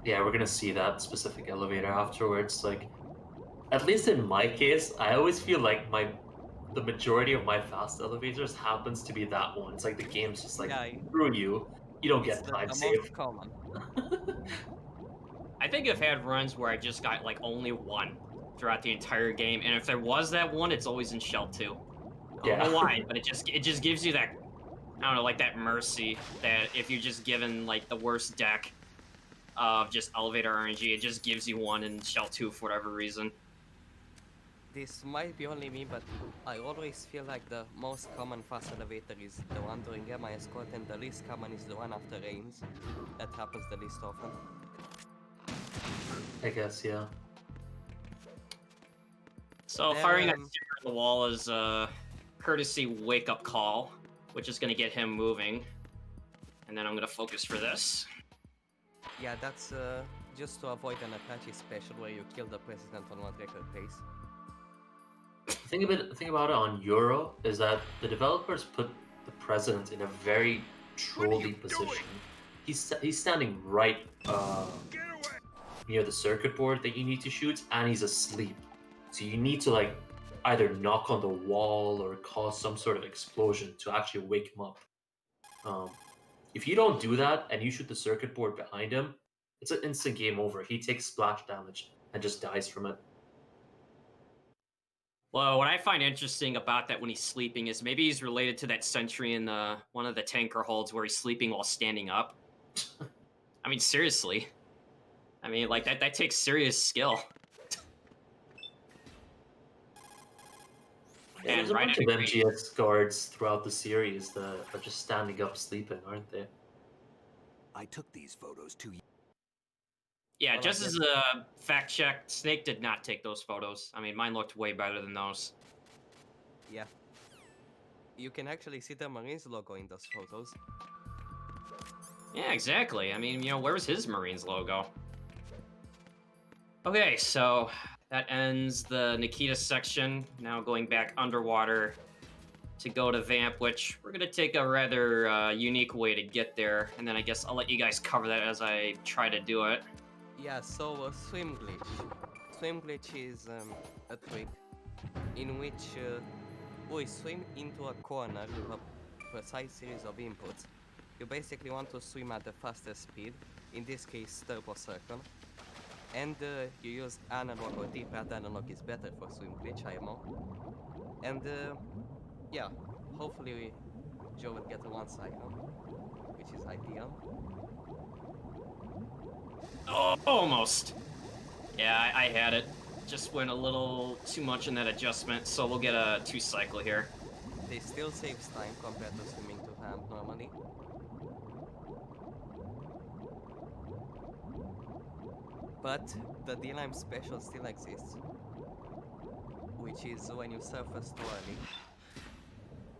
Yeah, we're gonna see that specific elevator afterwards. Like, at least in my case, I always feel like my the majority of my fast elevators happens to be that one. It's like the game's just like Yeah, screw you. You don't it's get time the save. most common. I think I've had runs where I just got like only one throughout the entire game, and if there was that one, it's always in Shell 2. I don't know why, but it just gives you that, I don't know, like that mercy that if you're just given like the worst deck of just elevator RNG, it just gives you one in Shell 2 for whatever reason. This might be only me, but I always feel like the most common fast elevator is the one during my escort, and the least common is the one after rains. That happens the least often. I guess, yeah. So Then, firing that sticker on the wall is a courtesy wake-up call, which is going to get him moving. And then I'm going to focus for this. Yeah, that's just to avoid an Apache special where you kill the president on 1 record pace. The thing about it on Euro is that the developers put the president in a very trolly position. He's standing right near the circuit board that you need to shoot, and he's asleep. So you need to like either knock on the wall or cause some sort of explosion to actually wake him up. If you don't do that and you shoot the circuit board behind him, it's an instant game over. He takes splash damage and just dies from it. Well, what I find interesting about that when he's sleeping is maybe he's related to that sentry in one of the tanker holds where he's sleeping while standing up. I mean, seriously. I mean, like, that takes serious skill. Yeah, there's a bunch of MGS guards throughout the series that are just standing up sleeping, aren't they? I took these photos 2 years. Yeah, Well, just as a fact check, Snake did not take those photos. I mean, mine looked way better than those. Yeah. You can actually see the Marines logo in those photos. Yeah, exactly. I mean, you know, where's his Marines logo? Okay, so that ends the Nikita section. Now going back underwater to go to Vamp, which we're going to take a rather unique way to get there. And then I guess I'll let you guys cover that as I try to do it. Yeah, so swim glitch. Swim glitch is a trick in which we swim into a corner with a precise series of inputs. You basically want to swim at the fastest speed, in this case turbo circle, and you use analog or D-pad. Analog is better for swim glitch, IMO. And yeah, hopefully Joe will get a one cycle, which is ideal. Oh, almost. Yeah, I had it. Just went a little too much in that adjustment, so we'll get a 2 cycle here. They still saves time compared to swimming to Vamp normally. But the D-Lime special still exists, which is when you surface too early.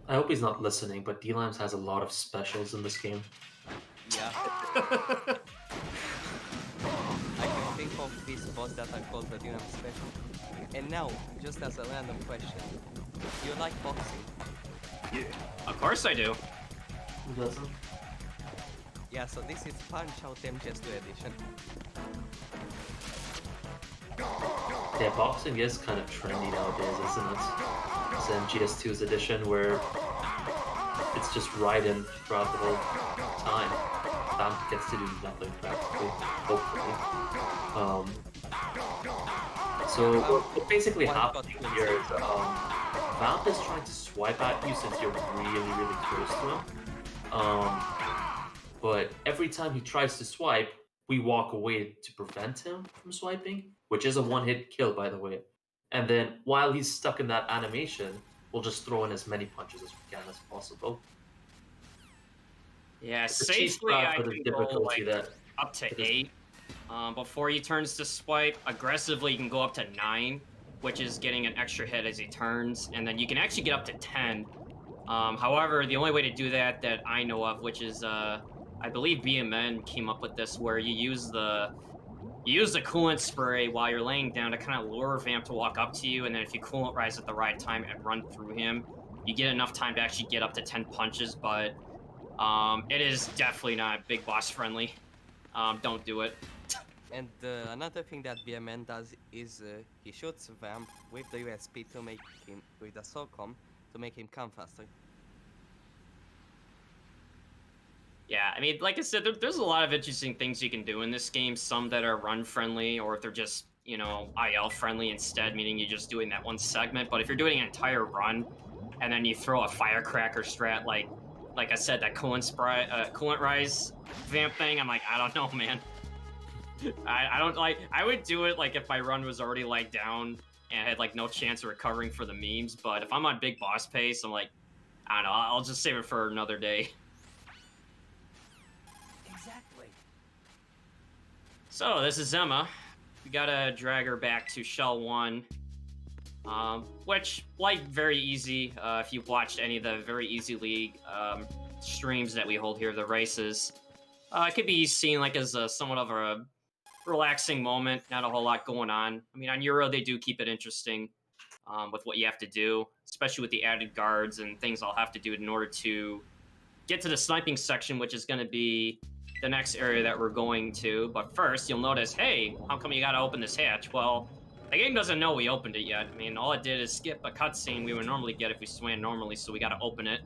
I hope he's not listening, but D-Limes has a lot of specials in this game. Yeah. I can think of these bots that are called the D-Lime special. And now, just as a random question, do you like boxing? Of course I do. Who doesn't? Yeah, so this is Punch Out MGS2 edition. Yeah, boxing is kind of trendy nowadays, isn't it? It's MGS2's edition where it's just right in throughout the whole time. Vamp gets to do nothing practically, hopefully. So what basically happening here is Vamp is trying to swipe at you since you're really, really close to him. But every time he tries to swipe, we walk away to prevent him from swiping, which is a one-hit kill, by the way. And then while he's stuck in that animation, we'll just throw in as many punches as we can as possible. Yeah, It's a cheap safely spot I for the can go difficulty like, that up to it is. 8. Before he turns to swipe, aggressively you can go up to 9, which is getting an extra hit as he turns, and then you can actually get up to 10. However, the only way to do that I know of, which is I believe BMN came up with this, where you use the coolant spray while you're laying down to kind of lure Vamp to walk up to you, and then if you coolant rise at the right time and run through him, you get enough time to actually get up to 10 punches, but it is definitely not big boss friendly. Don't do it. And another thing that BMN does is he shoots Vamp with the USP to make him, with the SOCOM, to make him come faster. Yeah, I mean, like I said, there's a lot of interesting things you can do in this game. Some that are run friendly, or if they're just, you know, IL friendly instead, meaning you're just doing that one segment. But if you're doing an entire run, and then you throw a firecracker strat, like I said, that coolant rise vamp thing, I'm like, I don't know, man. I don't like. I would do it like if my run was already like down and I had like no chance of recovering for the memes. But if I'm on big boss pace, I'm like, I don't know. I'll just save it for another day. Exactly. So this is Emma. We gotta drag her back to Shell 1. Which, like, very easy. If you've watched any of the Very Easy League streams that we hold here, the races, it could be seen like as somewhat of a relaxing moment. Not a whole lot going on. I mean, on Euro they do keep it interesting with what you have to do, especially with the added guards and things I'll have to do in order to get to the sniping section, which is going to be the next area that we're going to. But first, you'll notice, hey, how come you got to open this hatch? Well, the game doesn't know we opened it yet. I mean, all it did is skip a cutscene we would normally get if we swam normally, so we got to open it.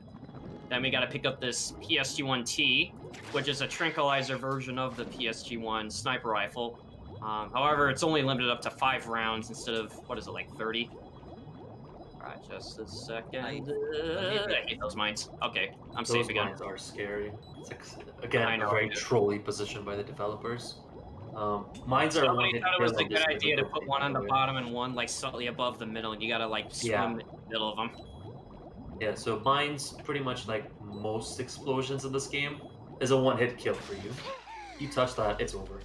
Then we got to pick up this PSG-1T, which is a tranquilizer version of the PSG-1 sniper rifle. However, it's only limited up to 5 rounds instead of, what is it, like 30? Alright, just a second. I hate those mines. Okay, I'm safe again. Those mines are scary. It's like, again, I know, a very dude. trolly position by the developers. Mines are Somebody thought it was a good idea to put difficulty, one on by the way. bottom and one like slightly above the middle, and you gotta like swim Yeah. in the middle of them. Yeah, so mines, pretty much like most explosions in this game, is a one-hit kill for you. You touch that, it's over.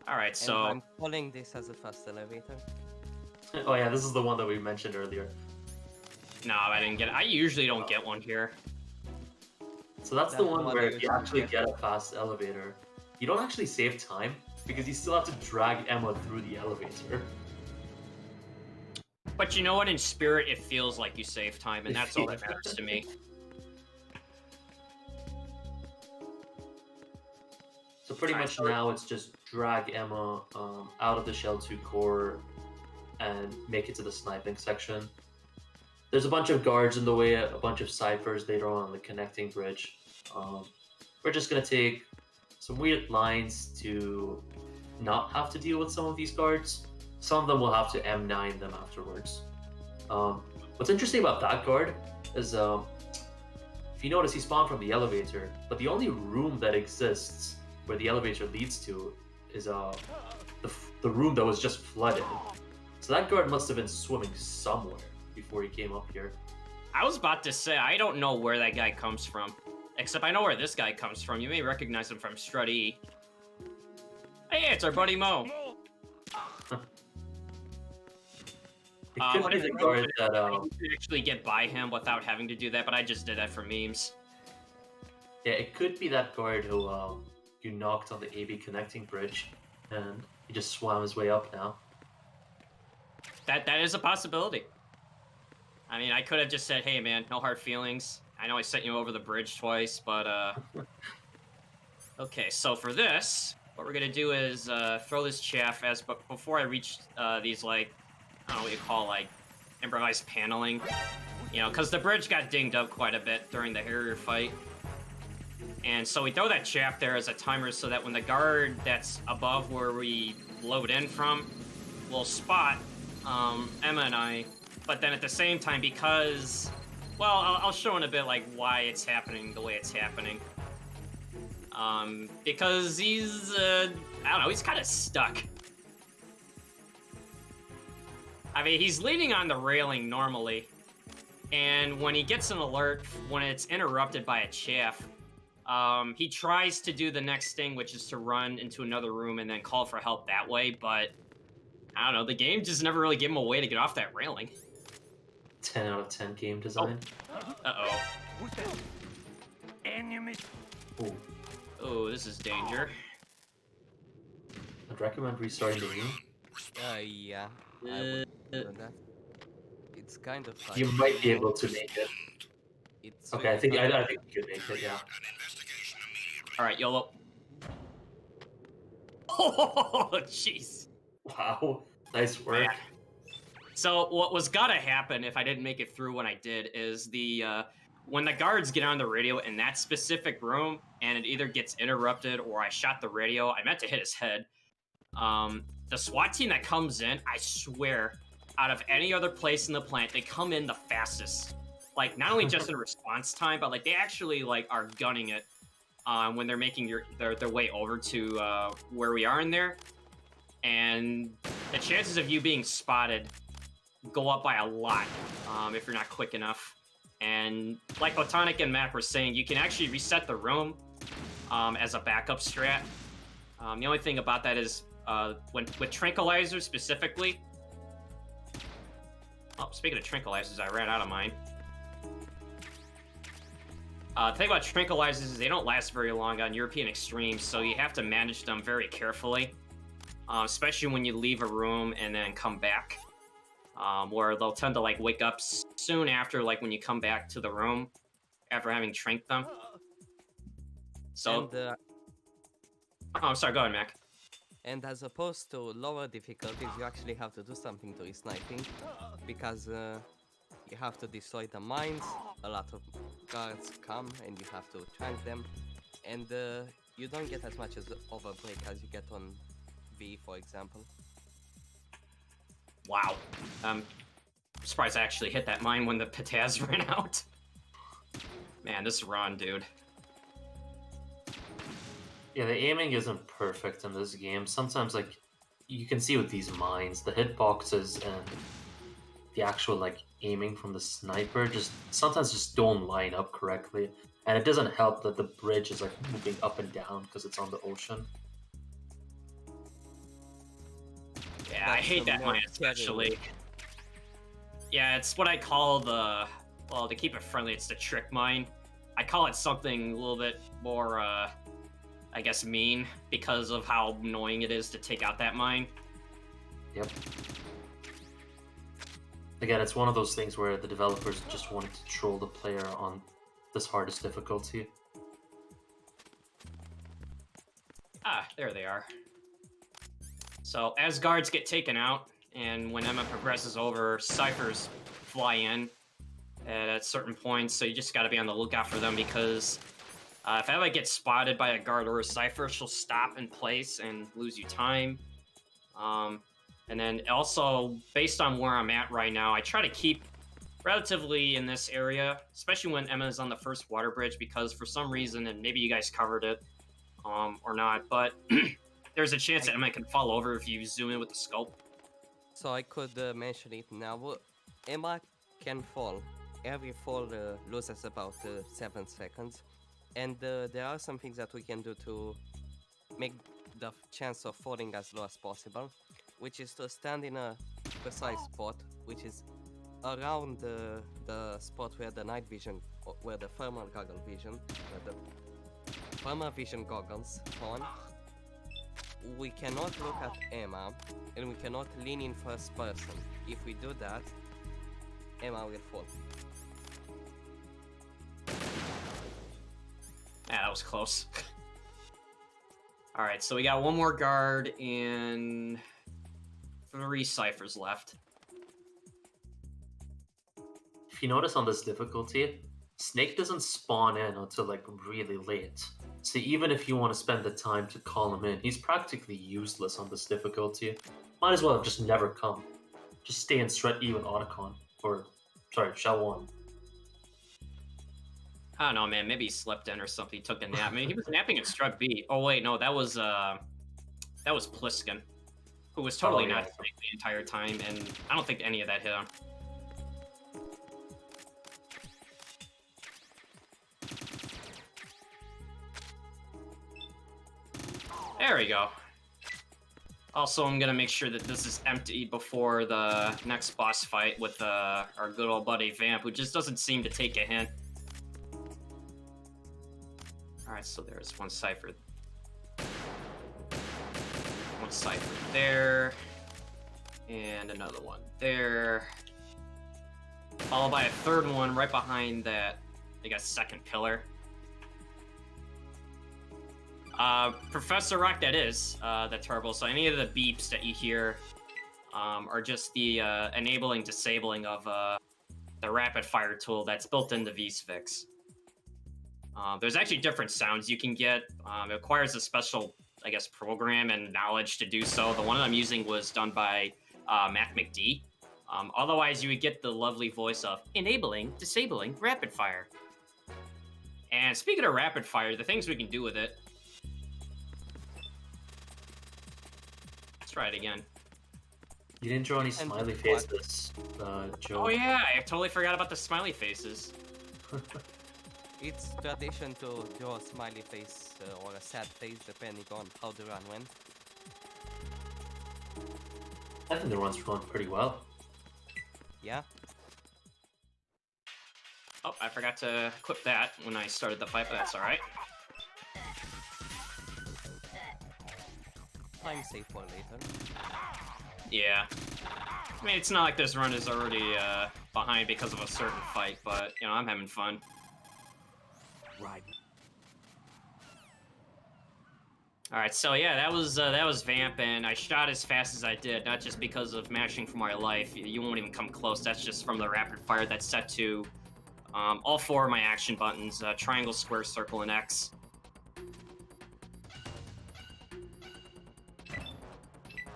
Alright, And so I'm calling this as a fast elevator. Oh yeah, this is the one that we mentioned earlier. no, I didn't get it. I usually don't get one here. So that's the That's the one one where I if you usually actually get. get a fast elevator, you don't actually save time because you still have to drag Emma through the elevator. But you know what? In spirit, it feels like you save time, and that's all that matters to me. So pretty much now it's just drag Emma out of the Shell 2 core and make it to the sniping section. There's a bunch of guards in the way, a bunch of ciphers later on the connecting bridge. We're just going to take some weird lines to not have to deal with some of these guards. Some of them will have to M9 them afterwards. What's interesting about that guard is if you notice, he spawned from the elevator, but the only room that exists where the elevator leads to is the room that was just flooded. So that guard must have been swimming somewhere before he came up here. I was about to say, I don't know where that guy comes from. Except I know where this guy comes from. You may recognize him from Strut E. Hey, it's our buddy Mo. It could What be if the you guard that could actually get by him without having to do that, but I just did that for memes. yeah, it could be that guard who you knocked on the AB connecting bridge, and he just swam his way up now. That is a possibility. I mean, I could have just said, hey man, no hard feelings. I know I sent you over the bridge twice, but okay, so for this, what we're gonna do is throw this chaff but before I reach these, like, I don't know what you call, like, improvised paneling. You know, because the bridge got dinged up quite a bit during the Harrier fight. And so we throw that chaff there as a timer so that when the guard that's above where we load in from will spot Emma and I, but then at the same time, because, well, I'll show in a bit, like, why it's happening the way it's happening. Because he's, I don't know, he's kind of stuck. I mean, he's leaning on the railing normally, and when he gets an alert, when it's interrupted by a chaff, he tries to do the next thing, which is to run into another room and then call for help that way, but I don't know, the game just never really gave him a way to get off that railing. 10 out of 10 game design. Uh-oh. Who's that? Enemy. Ooh. Oh, this is danger. I'd recommend restarting the game. Yeah, I would do that. It's kind of like... You might be able to make it. It's Okay, I really think hard. I think you could make it. Yeah. All right, YOLO. Oh, jeez. Wow. Nice work. Man. So what was gotta happen if I didn't make it through when I did is when the guards get on the radio in that specific room and it either gets interrupted or I shot the radio, I meant to hit his head. The SWAT team that comes in, I swear, out of any other place in the plant, they come in the fastest. Like not only just in response time, but like they actually like are gunning it when they're making their way over to where we are in there. And the chances of you being spotted go up by a lot if you're not quick enough. And like Botanic and Mac were saying, you can actually reset the room as a backup strat. The only thing about that is with tranquilizers specifically. Oh, speaking of tranquilizers, I ran out of mine. The thing about tranquilizers is they don't last very long on European Extremes, so you have to manage them very carefully, especially when you leave a room and then come back. Where they'll tend to like wake up soon after, like when you come back to the room after having tranked them. So, And, oh, I'm sorry. Go ahead, Mac. and as opposed to lower difficulties, you actually have to do something to his sniping, because you have to destroy the mines. A lot of guards come, and you have to trank them, and you don't get as much as overbreak as you get on V, for example. Wow. I'm surprised I actually hit that mine when the Pataz ran out. Man, this run, dude. Yeah, the aiming isn't perfect in this game. Sometimes, like, you can see with these mines, the hitboxes and the actual, like, aiming from the sniper sometimes just don't line up correctly. And it doesn't help that the bridge is, like, moving up and down because it's on the ocean. Yeah, I That's hate the that more mine scary especially. Yeah, it's what I call well, to keep it friendly, it's the trick mine. I call it something a little bit more, I guess, mean because of how annoying it is to take out that mine. Yep. Again, it's one of those things where the developers just wanted to troll the player on this hardest difficulty. Ah, there they are. So as guards get taken out, and when Emma progresses over, ciphers fly in at certain points, so you just got to be on the lookout for them because if Emma gets spotted by a guard or a cipher, she'll stop in place and lose you time. And then also, based on where I'm at right now, I try to keep relatively in this area, especially when Emma's on the first water bridge, because for some reason, and maybe you guys covered it or not, but there's a chance that Emma can fall over if you zoom in with the scope. So I could mention it now. Emma can fall. Every fall loses about 7 seconds. And there are some things that we can do to make the chance of falling as low as possible, which is to stand in a precise spot, which is around the spot where the night vision, where the thermal goggle vision, where the thermal vision goggles on. We cannot look at Emma, and we cannot lean in first person. If we do that, Emma will fall. Yeah, that was close. Alright, so we got one more guard and 3 ciphers left. If you notice on this difficulty, Snake doesn't spawn in until like really late. So even if you want to spend the time to call him in, he's practically useless on this difficulty. Might as well have just never come. Just stay in Strat E with Otacon. Or, sorry, Shell 1. I don't know, man. Maybe he slept in or something. He took a nap. I mean, he was napping at Strut B. Oh wait, no, that was Pliskin, who was totally not awake the entire time, and I don't think any of that hit him. There we go. Also, I'm gonna make sure that this is empty before the next boss fight with our good old buddy Vamp, who just doesn't seem to take a hint. Alright, so there's one cipher. One cipher there. And another one there. Followed by a third one right behind that they got second pillar. Professor Rock, that is the turbo. So any of the beeps that you hear are just the enabling, disabling of the rapid fire tool that's built into VSFIX. There's actually different sounds you can get. It requires a special, I guess, program and knowledge to do so. The one I'm using was done by Mac McD. Otherwise, you would get the lovely voice of enabling, disabling, rapid fire. And speaking of rapid fire, the things we can do with it. Let's try it again. You didn't draw any smiley faces, Joe. Oh yeah, I totally forgot about the smiley faces. It's tradition to draw a smiley face or a sad face depending on how the run went. I think the run's going pretty well. Yeah. Oh, I forgot to equip that when I started the fight, but that's alright. Time safe for later. Yeah. I mean, it's not like this run is already behind because of a certain fight, but, you know, I'm having fun. Right. Alright, so yeah, that was Vamp, and I shot as fast as I did, not just because of mashing for my life. You won't even come close. That's just from the rapid fire that's set to all four of my action buttons, triangle, square, circle, and X.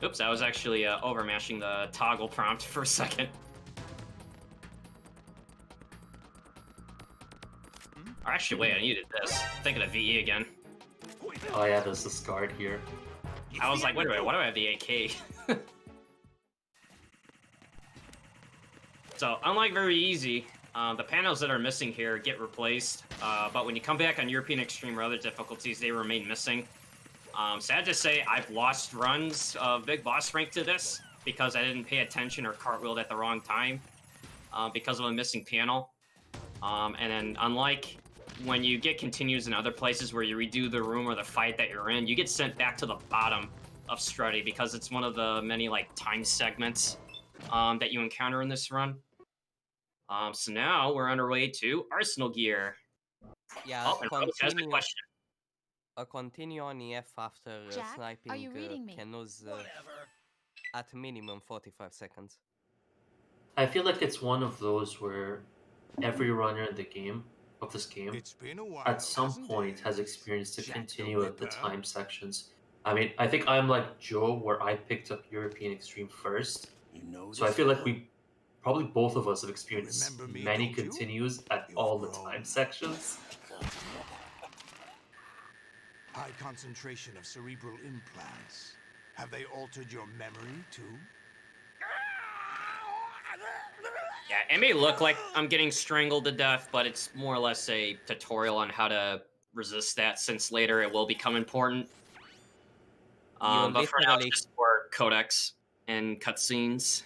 Oops, I was actually overmashing the toggle prompt for a second. Or actually, wait, I needed this. I'm thinking of VE again. Oh yeah, there's this guard here. I was like, wait a minute, why do I have the AK? So, unlike Very Easy, the panels that are missing here get replaced, but when you come back on European Extreme or other difficulties, they remain missing. Sad to say, I've lost runs of Big Boss Rank to this because I didn't pay attention or cartwheeled at the wrong time because of a missing panel. And then, unlike when you get continues in other places where you redo the room or the fight that you're in, you get sent back to the bottom of Strutty because it's one of the many like time segments that you encounter in this run. So now we're on our way to Arsenal Gear. Yeah, Oh, and Rose has the question. Continue on EF after Jack, sniping are you reading me? Kenuz at minimum 45 seconds. I feel like it's one of those where every runner in the game, of this game, It's been a while, at some hasn't point it? has experienced to Jack the continue at the Ripper. time sections. I mean, I think I'm like Joe, where I picked up European Extreme first. You know So I this feel like one? probably both of us have experienced Remember me, many don't you? continues at You've all the grown. time sections. High concentration of cerebral implants. Have they altered your memory too? Yeah, it may look like I'm getting strangled to death, but it's more or less a tutorial on how to resist that, since later it will become important. But for now, it's just for codex and cutscenes.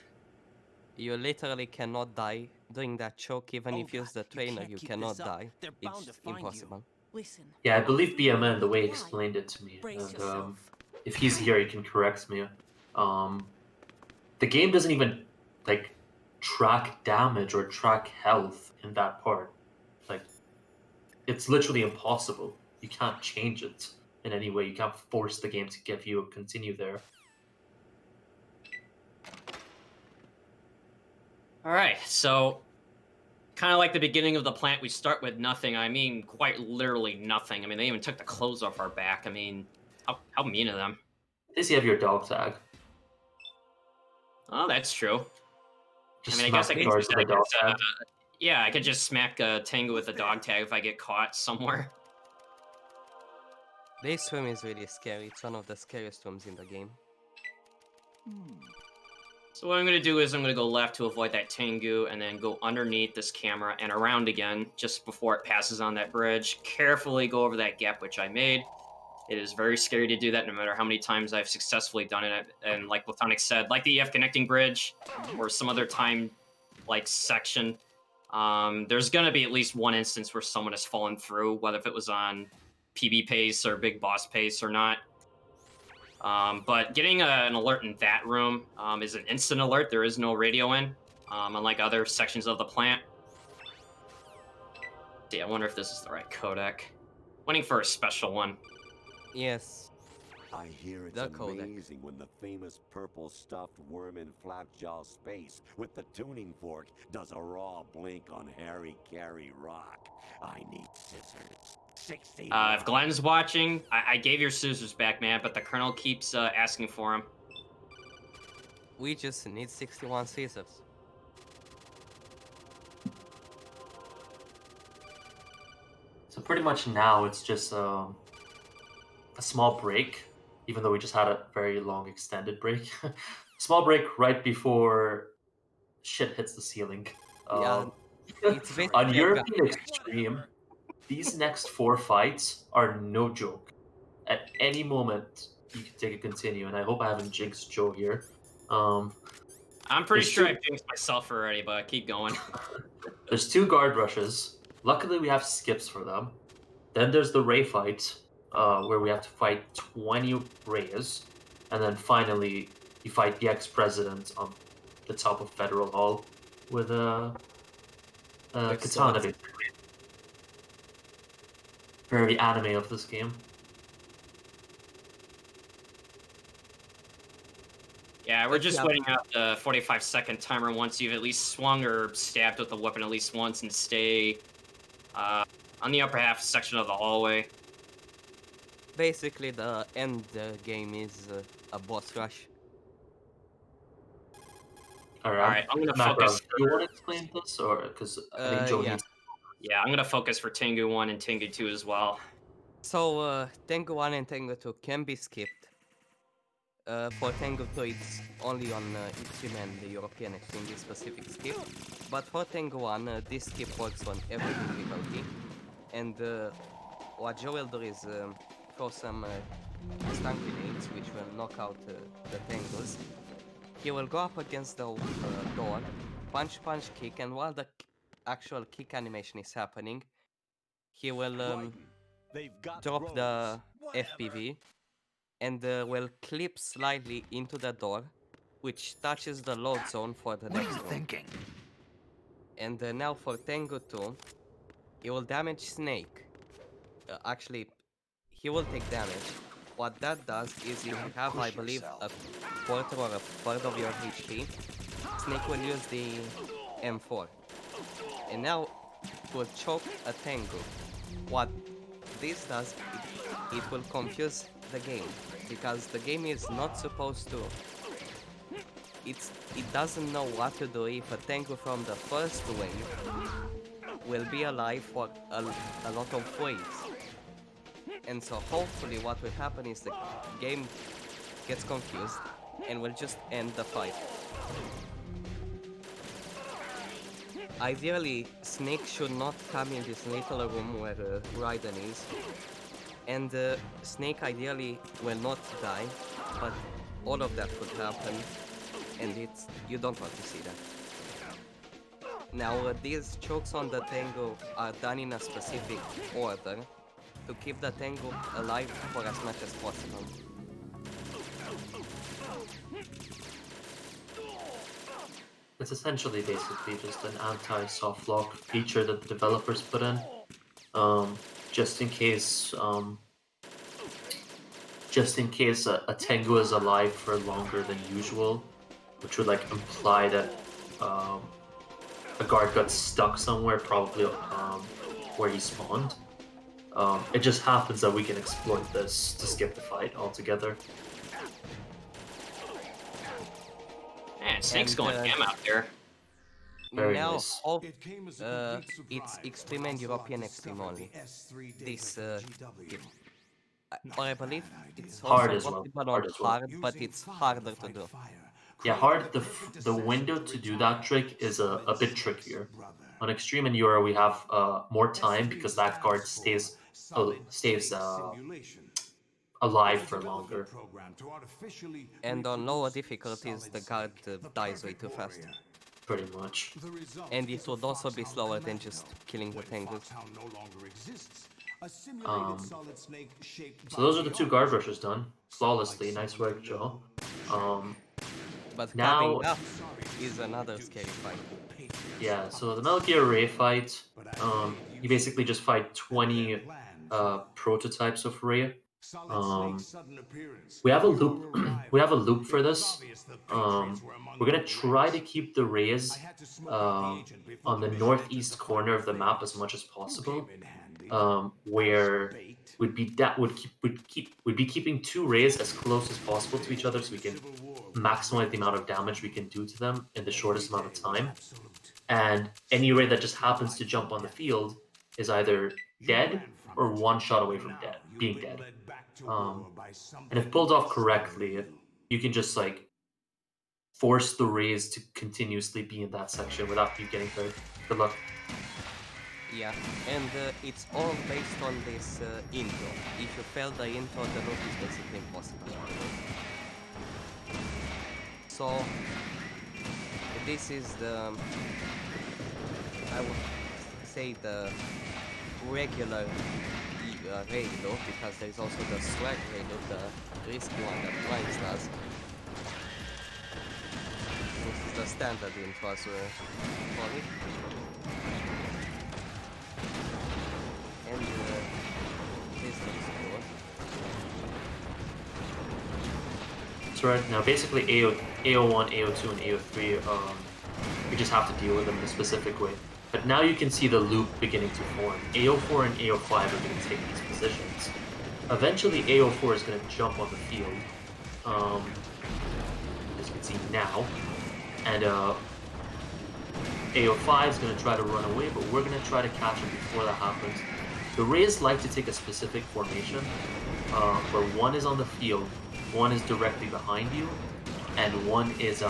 You literally cannot die doing that choke. Even if you use the trainer, can't you keep cannot this up. die. They're bound It's to find you. impossible. Listen. Yeah, I believe BMN, the way he Why? explained it to me, Brace and yourself. if he's here, he can correct me. The game doesn't even like track damage or track health in that part. Like, it's literally impossible. You can't change it in any way. You can't force the game to give you a continue there. All right, so kind of like the beginning of the plant, we start with nothing. I mean, quite literally nothing. I mean, they even took the clothes off our back. I mean, how mean of them. At least you have your dog tag. Oh, that's true. Just I mean, I guess I smack could the guards use with that a dog as, tag. yeah, I could just smack Tango with a dog tag if I get caught somewhere. This room is really scary. It's one of the scariest rooms in the game. So what I'm going to do is I'm going to go left to avoid that Tengu, and then go underneath this camera and around again just before it passes on that bridge. Carefully go over that gap which I made. It is very scary to do that no matter how many times I've successfully done it. And like Platonic said, like the EF connecting bridge or some other time like section, there's going to be at least one instance where someone has fallen through, whether if it was on PB pace or Big Boss pace or not. But getting an alert in that room is an instant alert. There is no radio in, unlike other sections of the plant. see, I wonder if this is the right codec. Waiting for a special one. Yes. I hear it's The codec. amazing when the famous purple stuffed worm in Flapjaw space with the tuning fork does a raw blink on Harry Carey Rock. I need scissors. 60. If Glenn's watching, I gave your scissors back, man, but the Colonel keeps asking for them. We just need 61 scissors. So pretty much now it's just a small break, even though we just had a very long extended break. Small break right before shit hits the ceiling. Yeah, it's On basically a European Extreme, these next 4 fights are no joke. At any moment, you can take a continue, and I hope I haven't jinxed Joe here. I'm pretty There's sure two- I've jinxed myself already, but keep going. There's 2 guard rushes. Luckily, we have skips for them. Then there's the Ray fight, where we have to fight 20 Rays. And then finally, you fight the ex-president on the top of Federal Hall with a With katana, swords. basically. Very anime of this game. Yeah, we're just Yeah. waiting out the 45-second timer once you've at least swung or stabbed with the weapon at least once and stay on the upper half section of the hallway. Basically, the end game is a boss rush. Alright, I'm gonna Matt, focus. do you want to explain this, or because I think Joe Yeah. needs? Yeah, I'm gonna focus for Tengu 1 and Tengu 2 as well. So, Tengu 1 and Tengu 2 can be skipped. For Tengu 2, it's only on Extreme and the European Extreme, this specific skip. But for Tengu 1, this skip works on every difficulty. And what Joe will do is throw some stun grenades, which will knock out the Tengus. He will go up against the door, punch, kick, and while the actual kick animation is happening, he will drop the FPV and will clip slightly into the door, which touches the load zone for the next room. And now for Tengu 2, he will damage Snake. Actually, he will take damage. What that does is if you have, I believe, a quarter or a third of your HP, Snake will use the M4. And now it will choke a Tengu. What this does, it will confuse the game, because the game is not supposed to... It doesn't know what to do if a Tengu from the first wave will be alive for a lot of waves. And so hopefully what will happen is the game gets confused and will just end the fight. Ideally, Snake should not come in this little room where Raiden is. And Snake ideally will not die, but all of that could happen, and you don't want to see that. Now, these chokes on the Tengu are done in a specific order to keep the Tengu alive for as much as possible. It's essentially basically just an anti-soft lock feature that the developers put in, just in case a Tengu is alive for longer than usual, which would like imply that a guard got stuck somewhere, probably where he spawned. It just happens that we can exploit this to skip the fight altogether. Man, Snake's And, going ham out there. Very now, nice. It came as a complete it's surprise Extreme when and Ocelot European Extreme discovered only. the S3 data This from GW. skip. Or I believe it's Hard also as well, possible hard on as well. hard, but Using it's fire harder to fight do. fire, Yeah, creating hard. the perfect The assassin window to do retire that trick is a bit Raven's trickier. brother. On Extreme and Euro, we have more time S3 because that guard stands for stays solid-state simulation. alive It's a for development longer. program to artificially And on lower reproduce difficulties, the solid guard snake, the dies way perfect too fast. warrior. Pretty much. The result And is it a would also be foxhound slower than commando. just killing the When Tengus. foxhound no longer exists, a simulated solid snake shaped So those are by the 2 guard rushes done flawlessly. Nice work, Joe. But Now- coming up is another scary fight. Yeah, so the Metal Gear Ray fight, you basically just fight 20 prototypes of Ray. We have a loop. We have a loop for this. We're gonna try to keep the Rays on the northeast corner of the map as much as possible, where we'd be keeping 2 Rays as close as possible to each other, so we can maximize the amount of damage we can do to them in the shortest amount of time. And any Ray that just happens to jump on the field is either dead or 1 shot away from being dead. And if pulled off correctly, you can just like force the Rays to continuously be in that section without you getting hurt. Good luck. Yeah, and it's all based on this intro. If you fail the intro, the loop is basically impossible. So this is the, I would say, the regular raid loop, because there is also the swag raid loop, the risky one that Blinds does. This is the standard intro as we call it. And this looks cool. That's right. Now, basically, AO1, AO2, and AO3, you just have to deal with them in a specific way. But now you can see the loop beginning to form. AO4 and AO5 are going to take these positions. Eventually, AO4 is going to jump on the field, as you can see now. And AO5 is going to try to run away, but we're going to try to catch him before that happens. The Rays like to take a specific formation, where 1 is on the field, 1 is directly behind you, and 1 is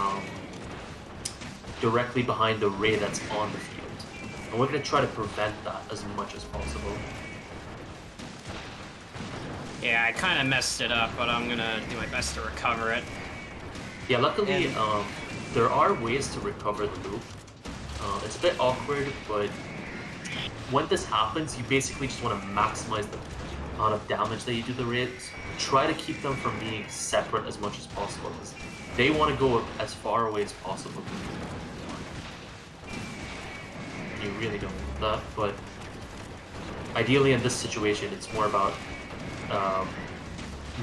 directly behind the Ray that's on the field. And we're going to try to prevent that as much as possible. Yeah, I kind of messed it up, but I'm going to do my best to recover it. Yeah, luckily, there are ways to recover the loop. It's a bit awkward, but when this happens, you basically just want to maximize the amount of damage that you do to the Rays. Try to keep them from being separate as much as possible, because they want to go as far away as possible. You really don't want that, but ideally in this situation, it's more about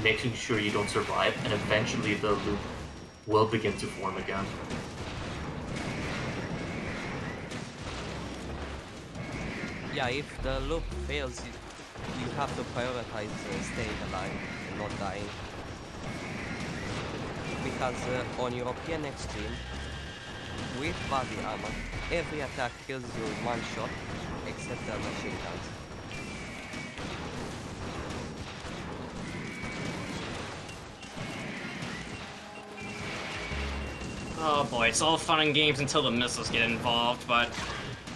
making sure you don't survive, and eventually the loop will begin to form again. Yeah, if the loop fails, you have to prioritize staying alive and not dying. Because on European Extreme, with body armor, every attack kills you in 1 shot, except the machine guns. Oh boy, it's all fun and games until the missiles get involved, but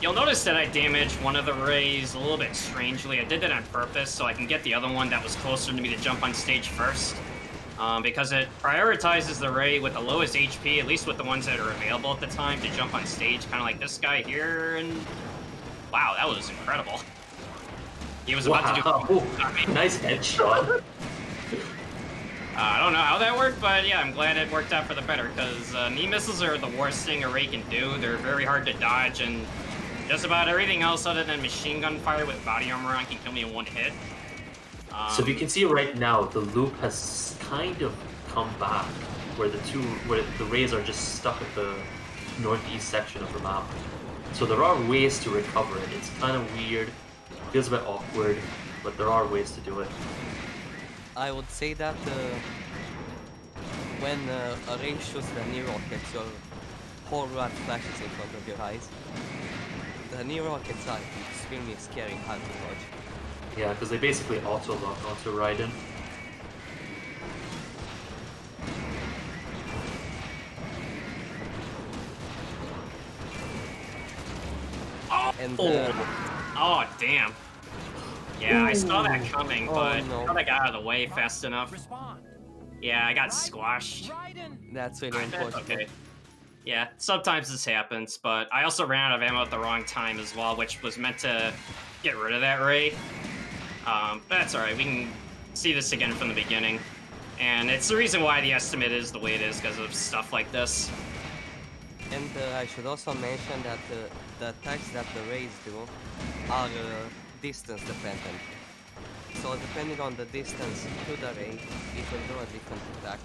you'll notice that I damaged one of the Rays a little bit strangely. I did that on purpose so I can get the other one that was closer to me to jump on stage first. Because it prioritizes the Ray with the lowest HP, at least with the ones that are available at the time, to jump on stage, kind of like this guy here, and wow, that was incredible. He was about to do... Nice headshot. I don't know how that worked, but yeah, I'm glad it worked out for the better, because knee missiles are the worst thing a Ray can do. They're very hard to dodge, and just about everything else other than machine gun fire with body armor on can kill me in 1 hit. So if you can see right now, the loop has kind of come back, where the Rays are just stuck at the northeast section of the map. So there are ways to recover it. It's kind of weird, feels a bit awkward, but there are ways to do it. I would say that when a Ray shoots the knee rockets, your whole run flashes in front of your eyes. The knee rockets are extremely scary hard to dodge. Yeah, because they basically auto-lock onto Raiden. And oh, damn. Yeah, I saw that coming, but no. I thought I got out of the way fast enough. Yeah, I got squashed. That's really unfortunate. Okay. Yeah, sometimes this happens, but I also ran out of ammo at the wrong time as well, which was meant to get rid of that Ray. But that's alright, we can see this again from the beginning. And it's the reason why the estimate is the way it is, because of stuff like this. And I should also mention that the attacks that the rays do are distance dependent. So depending on the distance to the ray, it will do a different attack.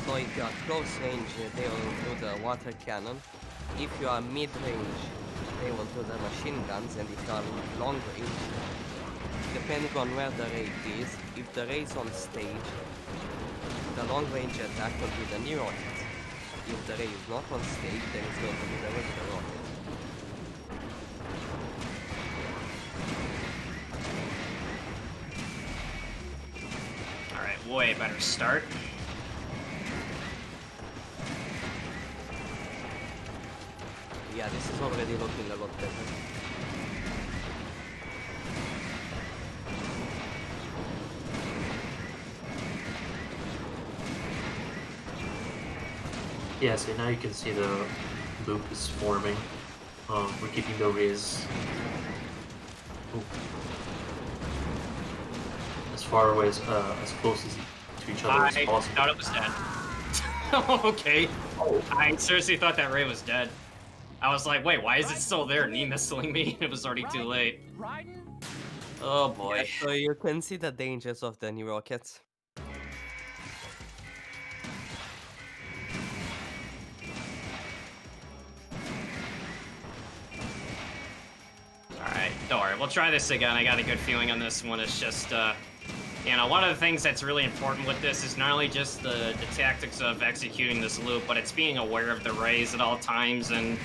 So if you are close range, they will do the water cannon. If you are mid range, they will do the machine guns, and if you are long range, depending on where the ray is, if the ray is on stage, the long range attack will be the new rocket. If the ray is not on stage, then it's going to be the regular rocket. Alright, way better start. Yeah, this is already looking a lot better. Yeah, so now you can see the loop is forming. We're keeping the rays as far away as close as to each other as I possible. thought it was dead. Okay. Oh. I seriously thought that ray was dead. I was like, wait, why is it still there? Knee missiling me. It was already too late. Oh boy. Yeah, so you can see the dangers of the new rockets. Alright, don't worry. We'll try this again. I got a good feeling on this one. It's just, you know, one of the things that's really important with this is not only just the tactics of executing this loop, but it's being aware of the rays at all times. And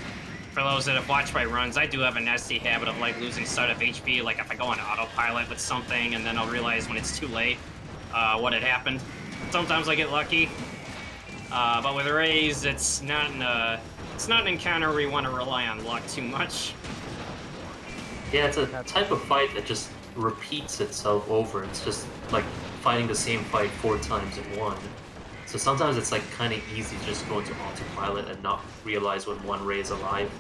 for those that have watched my runs, I do have a nasty habit of, like, losing sight of HP. Like, if I go on autopilot with something, and then I'll realize when it's too late what had happened. Sometimes I get lucky. But with rays, it's not an encounter where you want to rely on luck too much. Yeah, it's a type of fight that just repeats itself over. It's just like fighting the same fight 4 times in one. So sometimes it's like kind of easy to just go into autopilot and not realize when one ray is alive.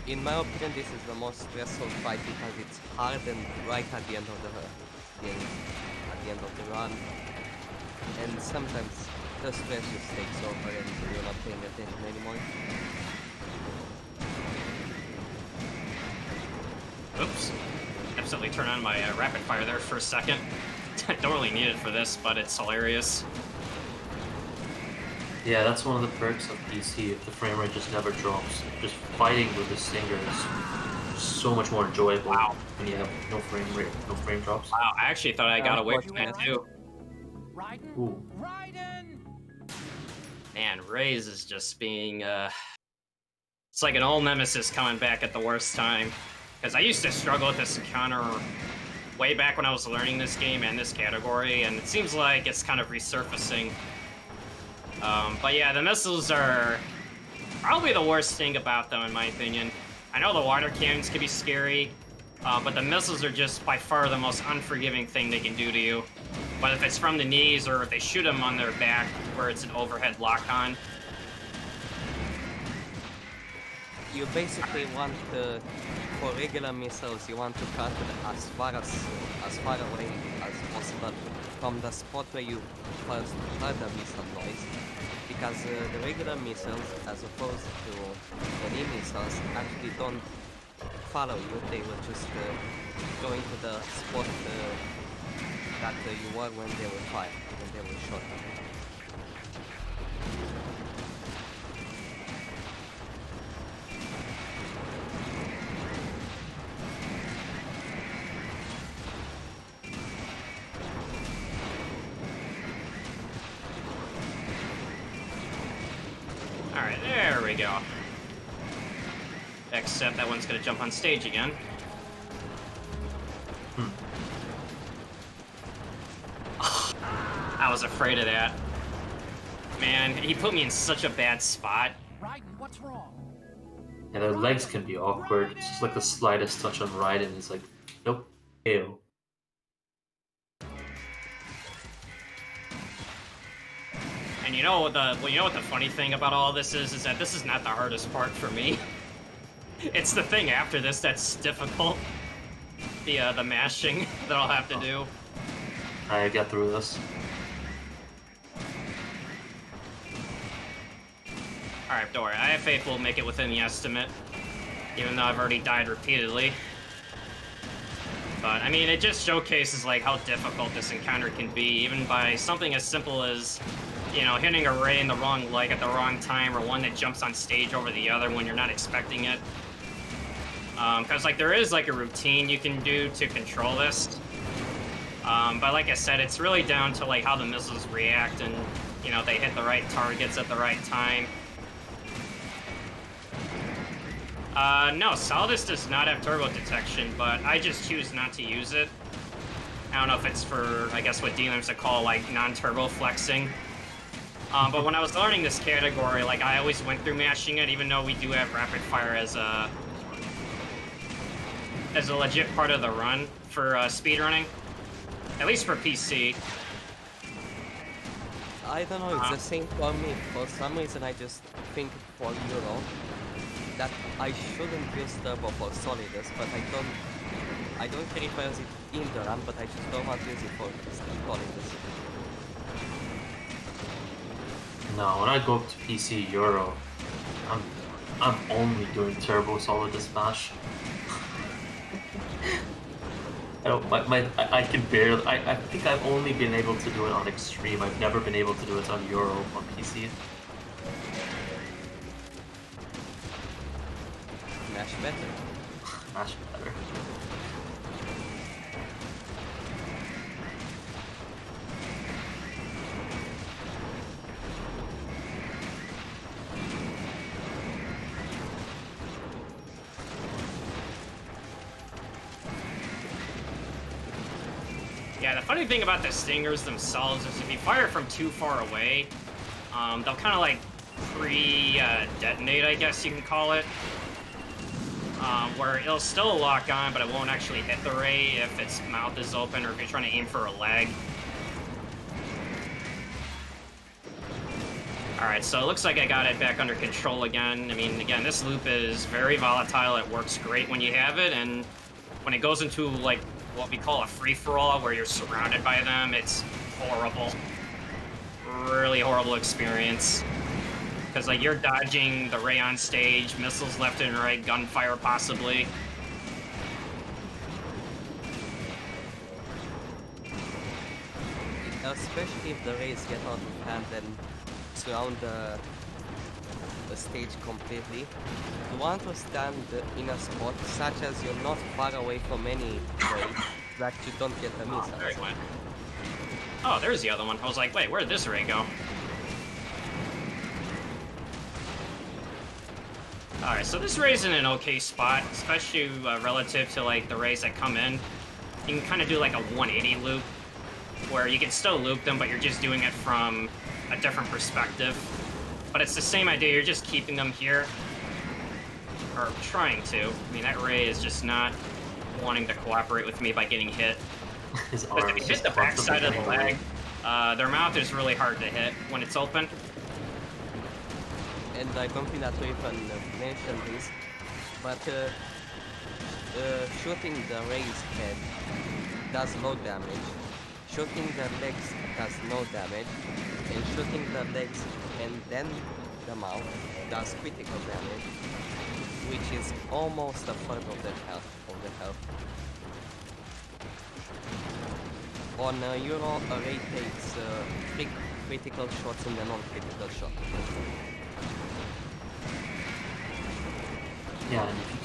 In my opinion, this is the most stressful fight because it's hard and right at the end of the run. And sometimes the stress just takes over and you're not paying attention anymore. Oops. Absolutely turn on my rapid fire there for a second. I don't really need it for this, but it's hilarious. Yeah, that's one of the perks of PC. If the frame rate just never drops, just fighting with the Stinger is so much more enjoyable when you have no frame drops. Wow, I actually thought I got away from that too. Ooh. Man, Raze is just being, it's like an old nemesis coming back at the worst time. Because I used to struggle with this encounter way back when I was learning this game and this category, and it seems like it's kind of resurfacing. But yeah, the missiles are probably the worst thing about them, in my opinion. I know the water cannons can be scary, but the missiles are just by far the most unforgiving thing they can do to you. But if it's from the knees or if they shoot them on their back where it's an overhead lock-on. You basically want for regular missiles, you want to cut as far away as possible from the spot where you first heard the missile noise, because the regular missiles, as opposed to the knee missiles, actually don't follow you. They will just go into the spot that you were when they were fired, when they were shot. Alright, there we go. Except that one's gonna jump on stage again. I was afraid of that. Man, he put me in such a bad spot. What's wrong? Yeah, their legs can be awkward. It's just like the slightest touch on Raiden is like, nope, ew. And you know what the funny thing about all this is that this is not the hardest part for me. It's the thing after this that's difficult. the mashing that I'll have to do. I get through this. Alright, don't worry. I have faith we'll make it within the estimate, even though I've already died repeatedly. But, I mean, it just showcases, like, how difficult this encounter can be, even by something as simple as, you know, hitting a ray in the wrong leg at the wrong time, or one that jumps on stage over the other when you're not expecting it. Because, like, there is, like, a routine you can do to control this. But like I said, it's really down to, like, how the missiles react and, you know, they hit the right targets at the right time. No, Solidus does not have turbo detection, but I just choose not to use it. I don't know if it's for, I guess, what dealers would call, like, non-turbo flexing. But when I was learning this category, like, I always went through mashing it, even though we do have rapid fire as a legit part of the run for speedrunning. At least for PC. I don't know, it's the same for me. For some reason I just think for Euro that I shouldn't use turbo for Solidus, but I don't prefer it in the run, but I just don't want to use it for Solidus. No, when I go up to PC Euro, I'm only doing turbo Solidus mash. I can barely. I think I've only been able to do it on extreme. I've never been able to do it on Euro on PC. Mash better. Mash better. Yeah, the funny thing about the Stingers themselves is if you fire from too far away, they'll kind of like pre-detonate, I guess you can call it. Where it'll still lock on, but it won't actually hit the ray if its mouth is open or if you're trying to aim for a leg. Alright, so it looks like I got it back under control again. I mean, again, this loop is very volatile. It works great when you have it, and when it goes into, like, what we call a free-for-all, where you're surrounded by them, it's horrible. Really horrible experience. Because, like, you're dodging the ray on stage, missiles left and right, gunfire possibly. Especially if the rays get out of hand and surround the stage completely. You want to stand in a spot such as you're not far away from any ray that you don't get the missiles. There it went. Oh, there's the other one. I was like, wait, where did this ray go? Alright, so this ray's in an okay spot, especially relative to, like, the rays that come in. You can kind of do, like, a 180 loop, where you can still loop them, but you're just doing it from a different perspective. But it's the same idea, you're just keeping them here. Or trying to. I mean, that ray is just not wanting to cooperate with me by getting hit. His Because arm if is you hit just the backside of the constantly leg, their mouth is really hard to hit when it's open. And I don't think that we even mentioned this, but shooting the ray's head does no damage, shooting the legs does no damage, and shooting the legs and then the mouth does critical damage, which is almost a third of the health. On Euro, a ray takes 3 critical shots and a non-critical shot. Yeah, and if you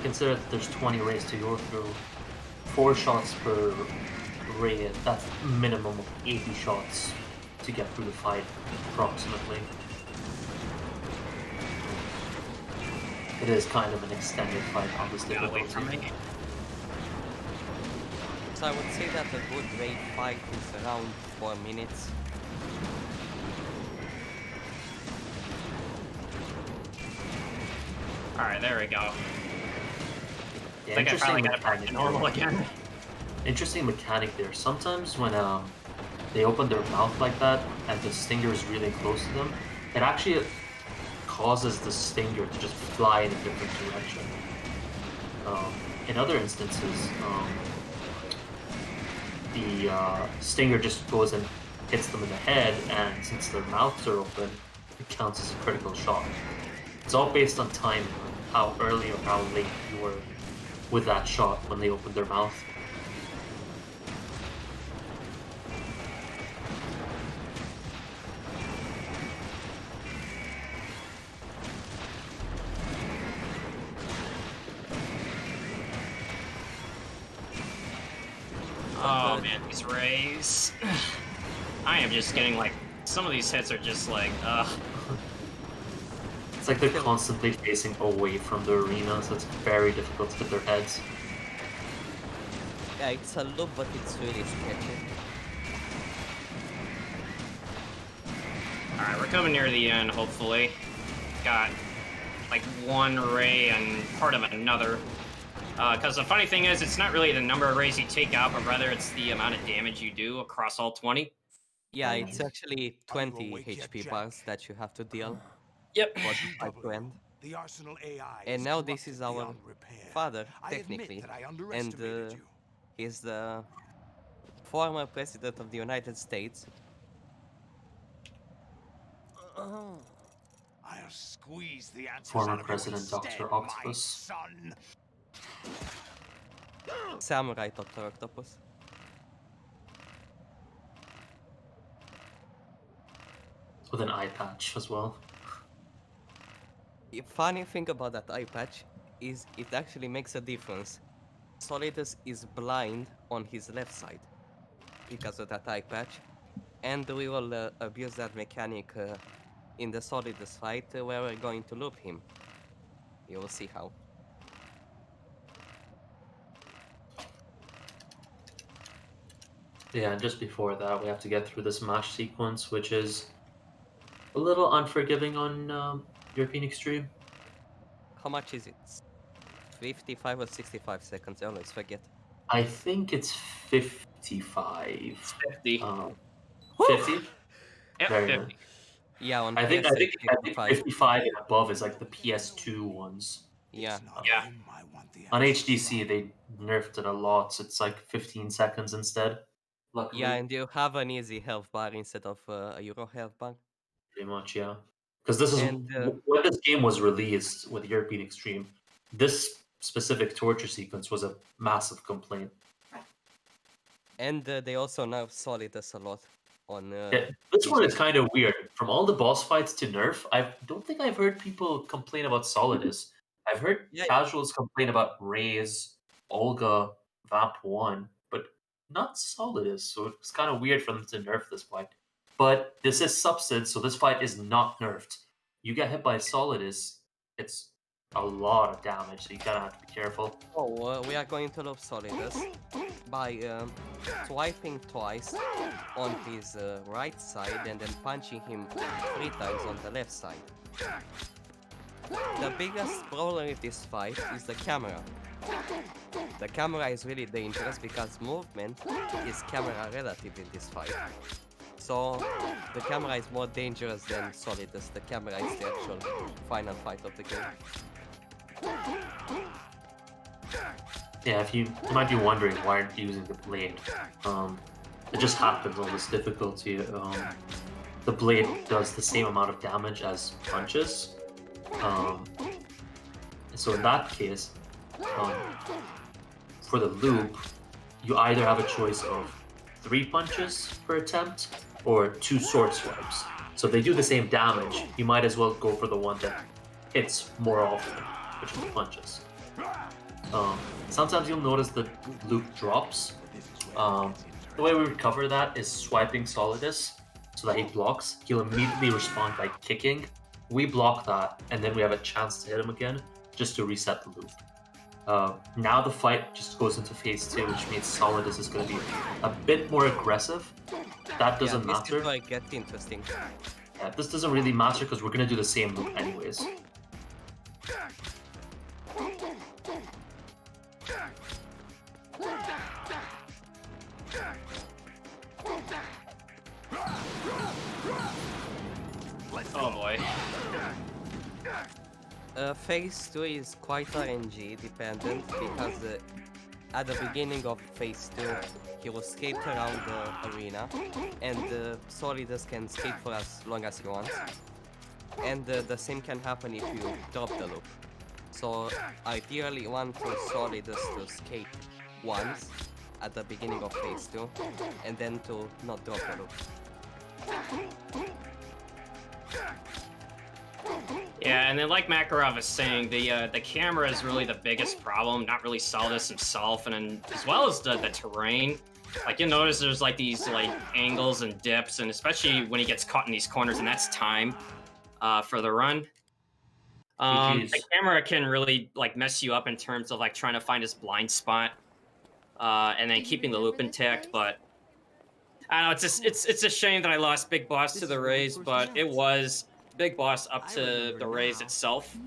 consider that there's 20 rays to go through, 4 shots per ray, that's minimum of 80 shots to get through the fight, approximately. It is kind of an extended fight on this difficulty. So I would say that a good raid fight is around 4 minutes. Alright, there we go. Yeah, I think I finally got it back to normal again. Interesting mechanic there. Sometimes when they open their mouth like that and the stinger is really close to them, it actually causes the stinger to just fly in a different direction. in other instances, the stinger just goes and hits them in the head, and since their mouths are open, it counts as a critical shot. It's all based on timing, how early or how late you were with that shot when they opened their mouth. Oh man, these rays. I am just getting like, some of these hits are just like, It's like they're constantly facing away from the arena, so it's very difficult to hit their heads. Yeah, it's a loop, but it's really sketchy. Alright, we're coming near the end, hopefully. Got like one ray and part of another. Because the funny thing is, it's not really the number of rays you take out, but rather it's the amount of damage you do across all 20. Yeah, it's actually Are you 20 awake yet, HP Jack? bars that you have to deal Yep. for the fight to end. The Arsenal AI And is now this is corrupted our beyond repair. father, I admit technically, that I and underestimated you. he's the former president of the United States. I'll squeeze the answers Former out of you President instead, Dr. my Octopus. son. Samurai Dr. Octopus. With an eye patch as well. The funny thing about that eye patch is it actually makes a difference. Solidus is blind on his left side because of that eye patch, and we will abuse that mechanic in the Solidus fight where we're going to loop him. You will see how. Yeah, and just before that, we have to get through this mash sequence, which is a little unforgiving on European Extreme. How much is it? 55 or 65 seconds, I always forget. I think it's 55. 50. 50? Yep, Very 50. nice. Yeah, on I think PS 55. 55 and above is like the PS2 ones. Yeah. It's not Yeah. him I want the On answers HDC, from. they nerfed it a lot, so it's like 15 seconds instead. Luckily, Yeah, and you have an easy health bar instead of a Euro health bar. pretty much, yeah. Because this is And, when this game was released with European Extreme. This specific torture sequence was a massive complaint. And they also nerf Solidus a lot on. Yeah, this one is HDC. kind of weird. From all the boss fights to nerf, I don't think I've heard people complain about Solidus. I've heard Yeah. casuals complain about Raze, Olga, Vamp 1, but not Solidus, so it's kind of weird for them to nerf this fight. But this is Substance, so this fight is not nerfed. You get hit by Solidus, it's a lot of damage, so you kind of have to be careful. Oh, we are going to loop Solidus by swiping twice on his right side and then punching him 3 times on the left side. The biggest problem with this fight is the camera. The camera is really dangerous because movement is camera relative in this fight. So the camera is more dangerous than Solidus. The camera is the actual final fight of the game. Yeah, if you might be wondering why aren't you using the blade, it just happens on this difficulty. The blade does the same amount of damage as punches. So in that case, for the loop, you either have a choice of 3 punches per attempt or 2 sword swipes. So if they do the same damage, you might as well go for the one that hits more often, which is the punches. Sometimes you'll notice the loop drops. The way we recover that is swiping Solidus so that he blocks. He'll immediately respond by kicking. We block that, and then we have a chance to hit him again just to reset the loop. Now the fight just goes into phase 2, which means Solidus is going to be a bit more aggressive. That doesn't This matter. is where it gets interesting. Yeah, this doesn't really matter because we're going to do the same loop anyways. Oh boy. Phase 2 is quite RNG dependent because at the beginning of Phase 2, he will skate around the arena, and Solidus can skate for as long as he wants. And the same can happen if you drop the loop. So ideally you want Solidus to skate once at the beginning of Phase 2, and then to not drop the loop. Yeah, and then like Makarov is saying, the camera is really the biggest problem, not really Solidus himself, and then, as well as the terrain. Like, you'll notice there's like these like angles and dips, and especially when he gets caught in these corners, and that's time for the run. GG's. The camera can really like mess you up in terms of like trying to find his blind spot, and then keeping the loop intact. But I don't know, it's a shame that I lost Big Boss to the Rays, but it was Big Boss up to the Rays itself.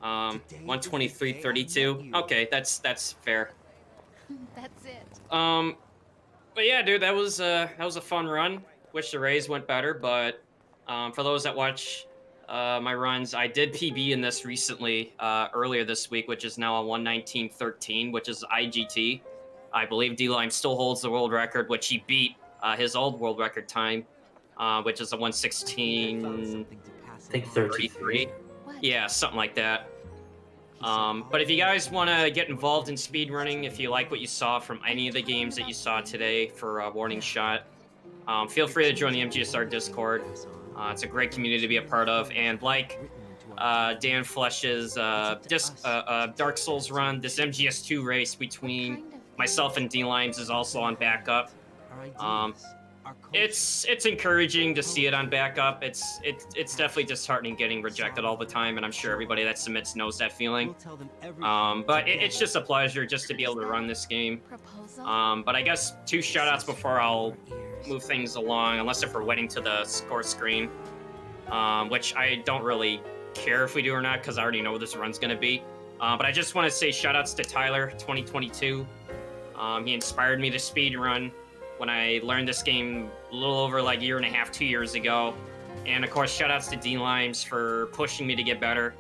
123-32. Okay, that's fair. That's it. But yeah, dude, that was a fun run. Wish the Rays went better, but for those that watch my runs, I did PB in this recently, earlier this week, which is now a 119.13, which is IGT. I believe D-Lime still holds the world record, which he beat his old world record time, which is a 116. I think 33. Yeah, something like that. But if you guys want to get involved in speedrunning, if you like what you saw from any of the games that you saw today for Warning Shot, feel free to join the MGSR Discord. It's a great community to be a part of. And like Dan Flesh's Dark Souls run, this MGS2 race between myself and D-Limes is also on backup. It's encouraging to see it on backup. It's definitely disheartening getting rejected all the time, and I'm sure everybody that submits knows that feeling. But it's just a pleasure just to be able to run this game. But I guess 2 shoutouts before I'll move things along, unless if we're waiting to the score screen, which I don't really care if we do or not because I already know what this run's gonna be. But I just want to say shoutouts to Tyler 2022. He inspired me to speed run when I learned this game a little over like a year and a half, 2 years ago. And of course, shout outs to D-Limes for pushing me to get better.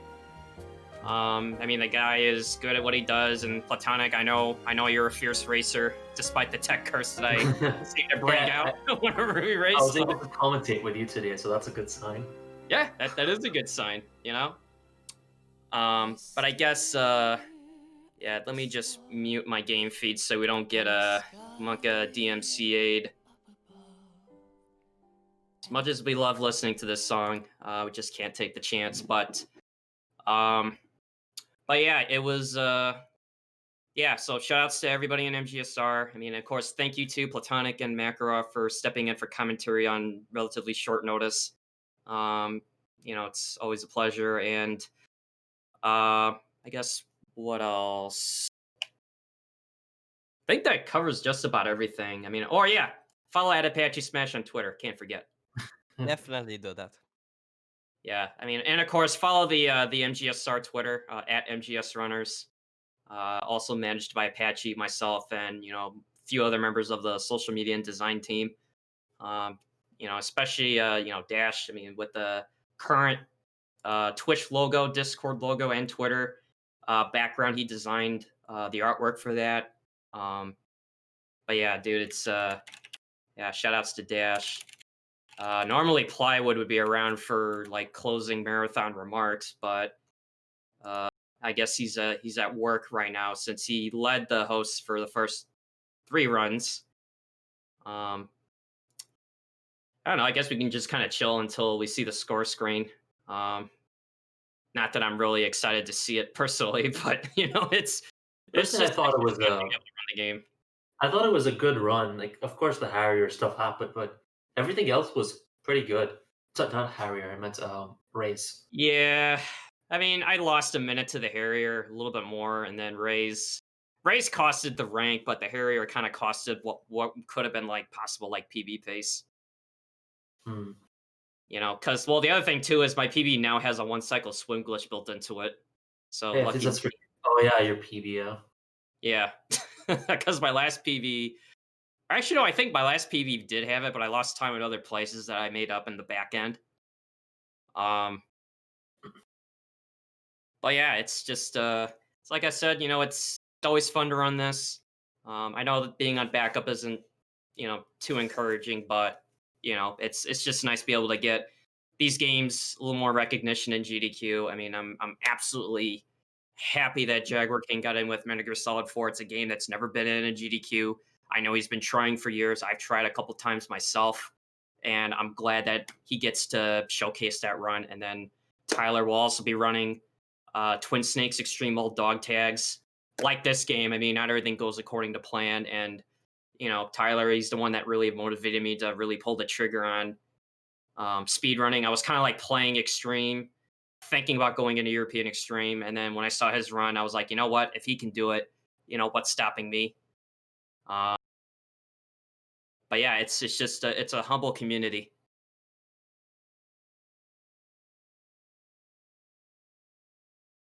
I mean, the guy is good at what he does, and Platonic, I know you're a fierce racer, despite the tech curse that I seem to bring out whenever we race. I was able to commentate with you today, so that's a good sign. Yeah, that is a good sign, you know? But I guess, yeah, let me just mute my game feed so we don't get a Monka DMCA'd. As much as we love listening to this song, we just can't take the chance. But yeah, it was yeah. So shout outs to everybody in MGSR. I mean, of course, thank you to Platonic and Makarov for stepping in for commentary on relatively short notice. You know, it's always a pleasure. And I guess what else? I think that covers just about everything. I mean, or yeah, follow at Apache Smash on Twitter. Can't forget. Definitely do that. Yeah, I mean, and of course, follow the MGSR Twitter at MGS Runners. Also managed by Apache, myself, and a few other members of the social media and design team. Especially Dash. I mean, with the current Twitch logo, Discord logo, and Twitter background, he designed the artwork for that. But yeah, dude, it's shout outs to Dash. Normally Plywood would be around for like closing marathon remarks, but I guess he's at work right now since he led the hosts for the first 3 runs. I don't know. I guess we can just kind of chill until we see the score screen. Not that I'm really excited to see it personally, but it's just I thought it was the game. I thought it was a good run. Like, of course, the Harrier stuff happened, but everything else was pretty good. So, not Harrier, I meant Race. Yeah, I mean, I lost a minute to the Harrier, a little bit more, and then Race costed the rank, but the Harrier kind of costed what could have been like possible like PB pace. Because the other thing too is my PB now has a 1-cycle swim glitch built into it. So Yeah, lucky. Your PB, yeah. Because my last PB, actually no, I think my last PB did have it, but I lost time in other places that I made up in the back end. But yeah, it's just it's like I said, it's always fun to run this. I know that being on backup isn't, too encouraging, but it's just nice to be able to get these games a little more recognition in GDQ. I mean, I'm absolutely happy that Jaguar King got in with Metal Gear Solid 4. It's a game that's never been in a GDQ. I know he's been trying for years. I've tried a couple times myself, and I'm glad that he gets to showcase that run. And then Tyler will also be running Twin Snakes Extreme Old Dog Tags. Like this game, I mean, not everything goes according to plan. And, Tyler, he's the one that really motivated me to really pull the trigger on speed running. I was kind of like playing Extreme, thinking about going into European Extreme. And then when I saw his run, I was like, you know what? If he can do it, what's stopping me? Uh, but yeah, it's just it's a humble community.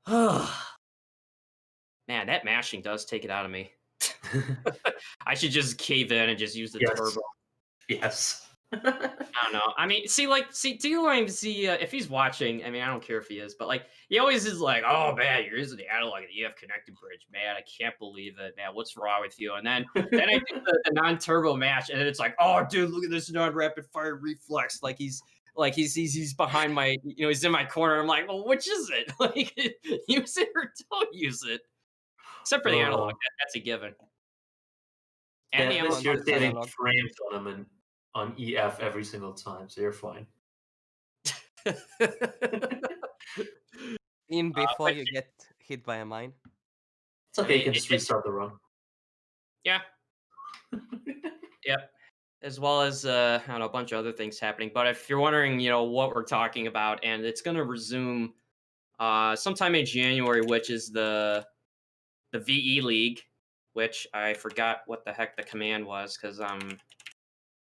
Man, that mashing does take it out of me. I should just cave in and just use the Yes. turbo. Yes. I don't know. I mean, see, D-Lime, if he's watching, I mean, I don't care if he is, but like, he always is like, oh man, you're using the analog and the EF connected bridge, man. I can't believe it, man. What's wrong with you? And then I do the non-turbo match, and then it's like, oh, dude, look at this non-rapid fire reflex. He's behind my, he's in my corner. I'm like, well, which is it? Like, use it or don't use it. Except for the analog, that's a given. And the At least analog. you're saving analog. frames on them and on EF every single time, so you're fine. In before but you get hit by a mine. It's okay, you can just restart the run. Yeah. Yep. As well as I don't know, a bunch of other things happening. But if you're wondering, what we're talking about, and it's going to resume sometime in January, which is the VE League, which I forgot what the heck the command was because I'm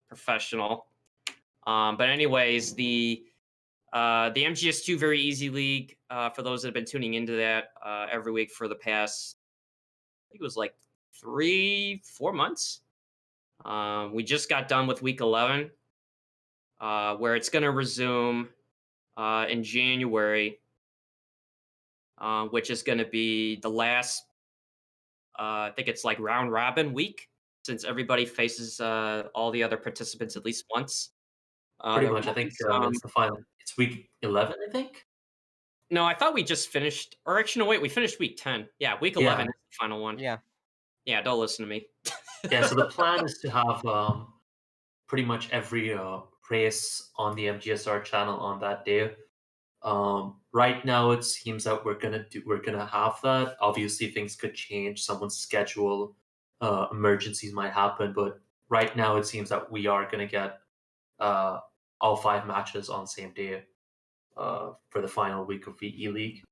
professional. But anyways, the MGS2 Very Easy League, for those that have been tuning into that every week for the past, I think it was like 3-4 months. We just got done with week 11, where it's going to resume in January, which is going to be the last, I think it's like round robin week, since everybody faces all the other participants at least once. Pretty there much, I think was, it's the final. It's week 11, I think. No, I thought we just finished, or actually, no, wait, we finished week 10. Yeah, week 11 is the final one. Yeah. Yeah, don't listen to me. Yeah, so the plan is to have pretty much every race on the MGSR channel on that day. Right now, it seems that we're gonna have that. Obviously, things could change. Someone's schedule, emergencies might happen, but right now, it seems that we are gonna get all 5 matches on the same day for the final week of VE League.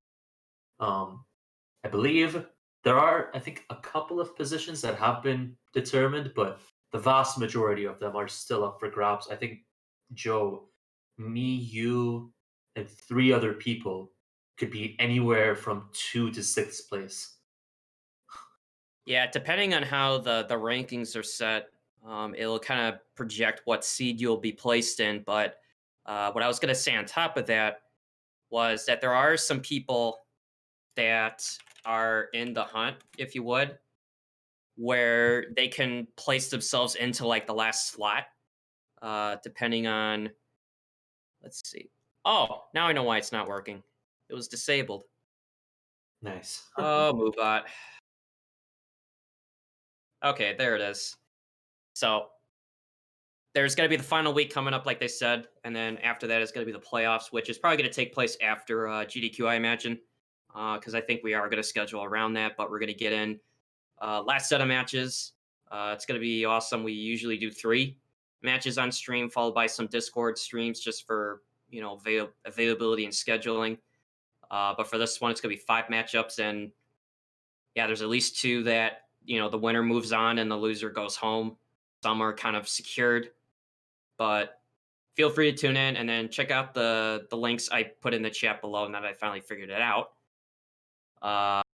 I believe there are, I think, a couple of positions that have been determined, but the vast majority of them are still up for grabs. I think Joe, me, you, and 3 other people could be anywhere from 2 to 6th place. Yeah, depending on how the rankings are set, it'll kind of project what seed you'll be placed in. But what I was going to say on top of that was that there are some people that are in the hunt, if you would, where they can place themselves into like the last slot, depending on. Let's see. Oh, now I know why it's not working. It was disabled. Nice. Oh, MoveBot. Okay, there it is. So there's going to be the final week coming up, like they said, and then after that is going to be the playoffs, which is probably going to take place after GDQ, I imagine, because I think we are going to schedule around that. But we're going to get in last set of matches. It's going to be awesome. We usually do 3 matches on stream, followed by some Discord streams just for availability and scheduling. But for this one, it's going to be 5 matchups, and yeah, there's at least 2 that the winner moves on and the loser goes home. Some are kind of secured, but feel free to tune in and then check out the links I put in the chat below now that I finally figured it out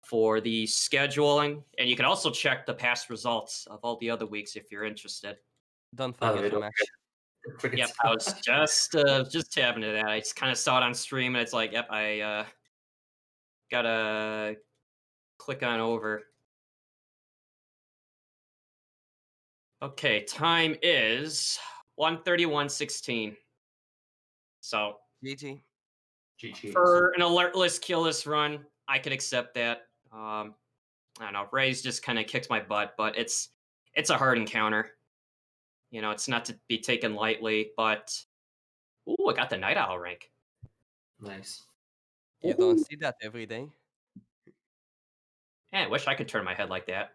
for the scheduling. And you can also check the past results of all the other weeks if you're interested. Don't By the forget way, to don't match. forget Yep, to- I was just tapping into that. I just kind of saw it on stream and it's like, yep, Gotta click on over. Okay, time is 1:31:16. So GG. GG's. for an alertless killless run, I could accept that. I don't know. Ray's just kind of kicked my butt, but it's a hard encounter. You know, it's not to be taken lightly. But ooh, I got the Night Owl rank. Nice. You don't see that every day. Man, I wish I could turn my head like that.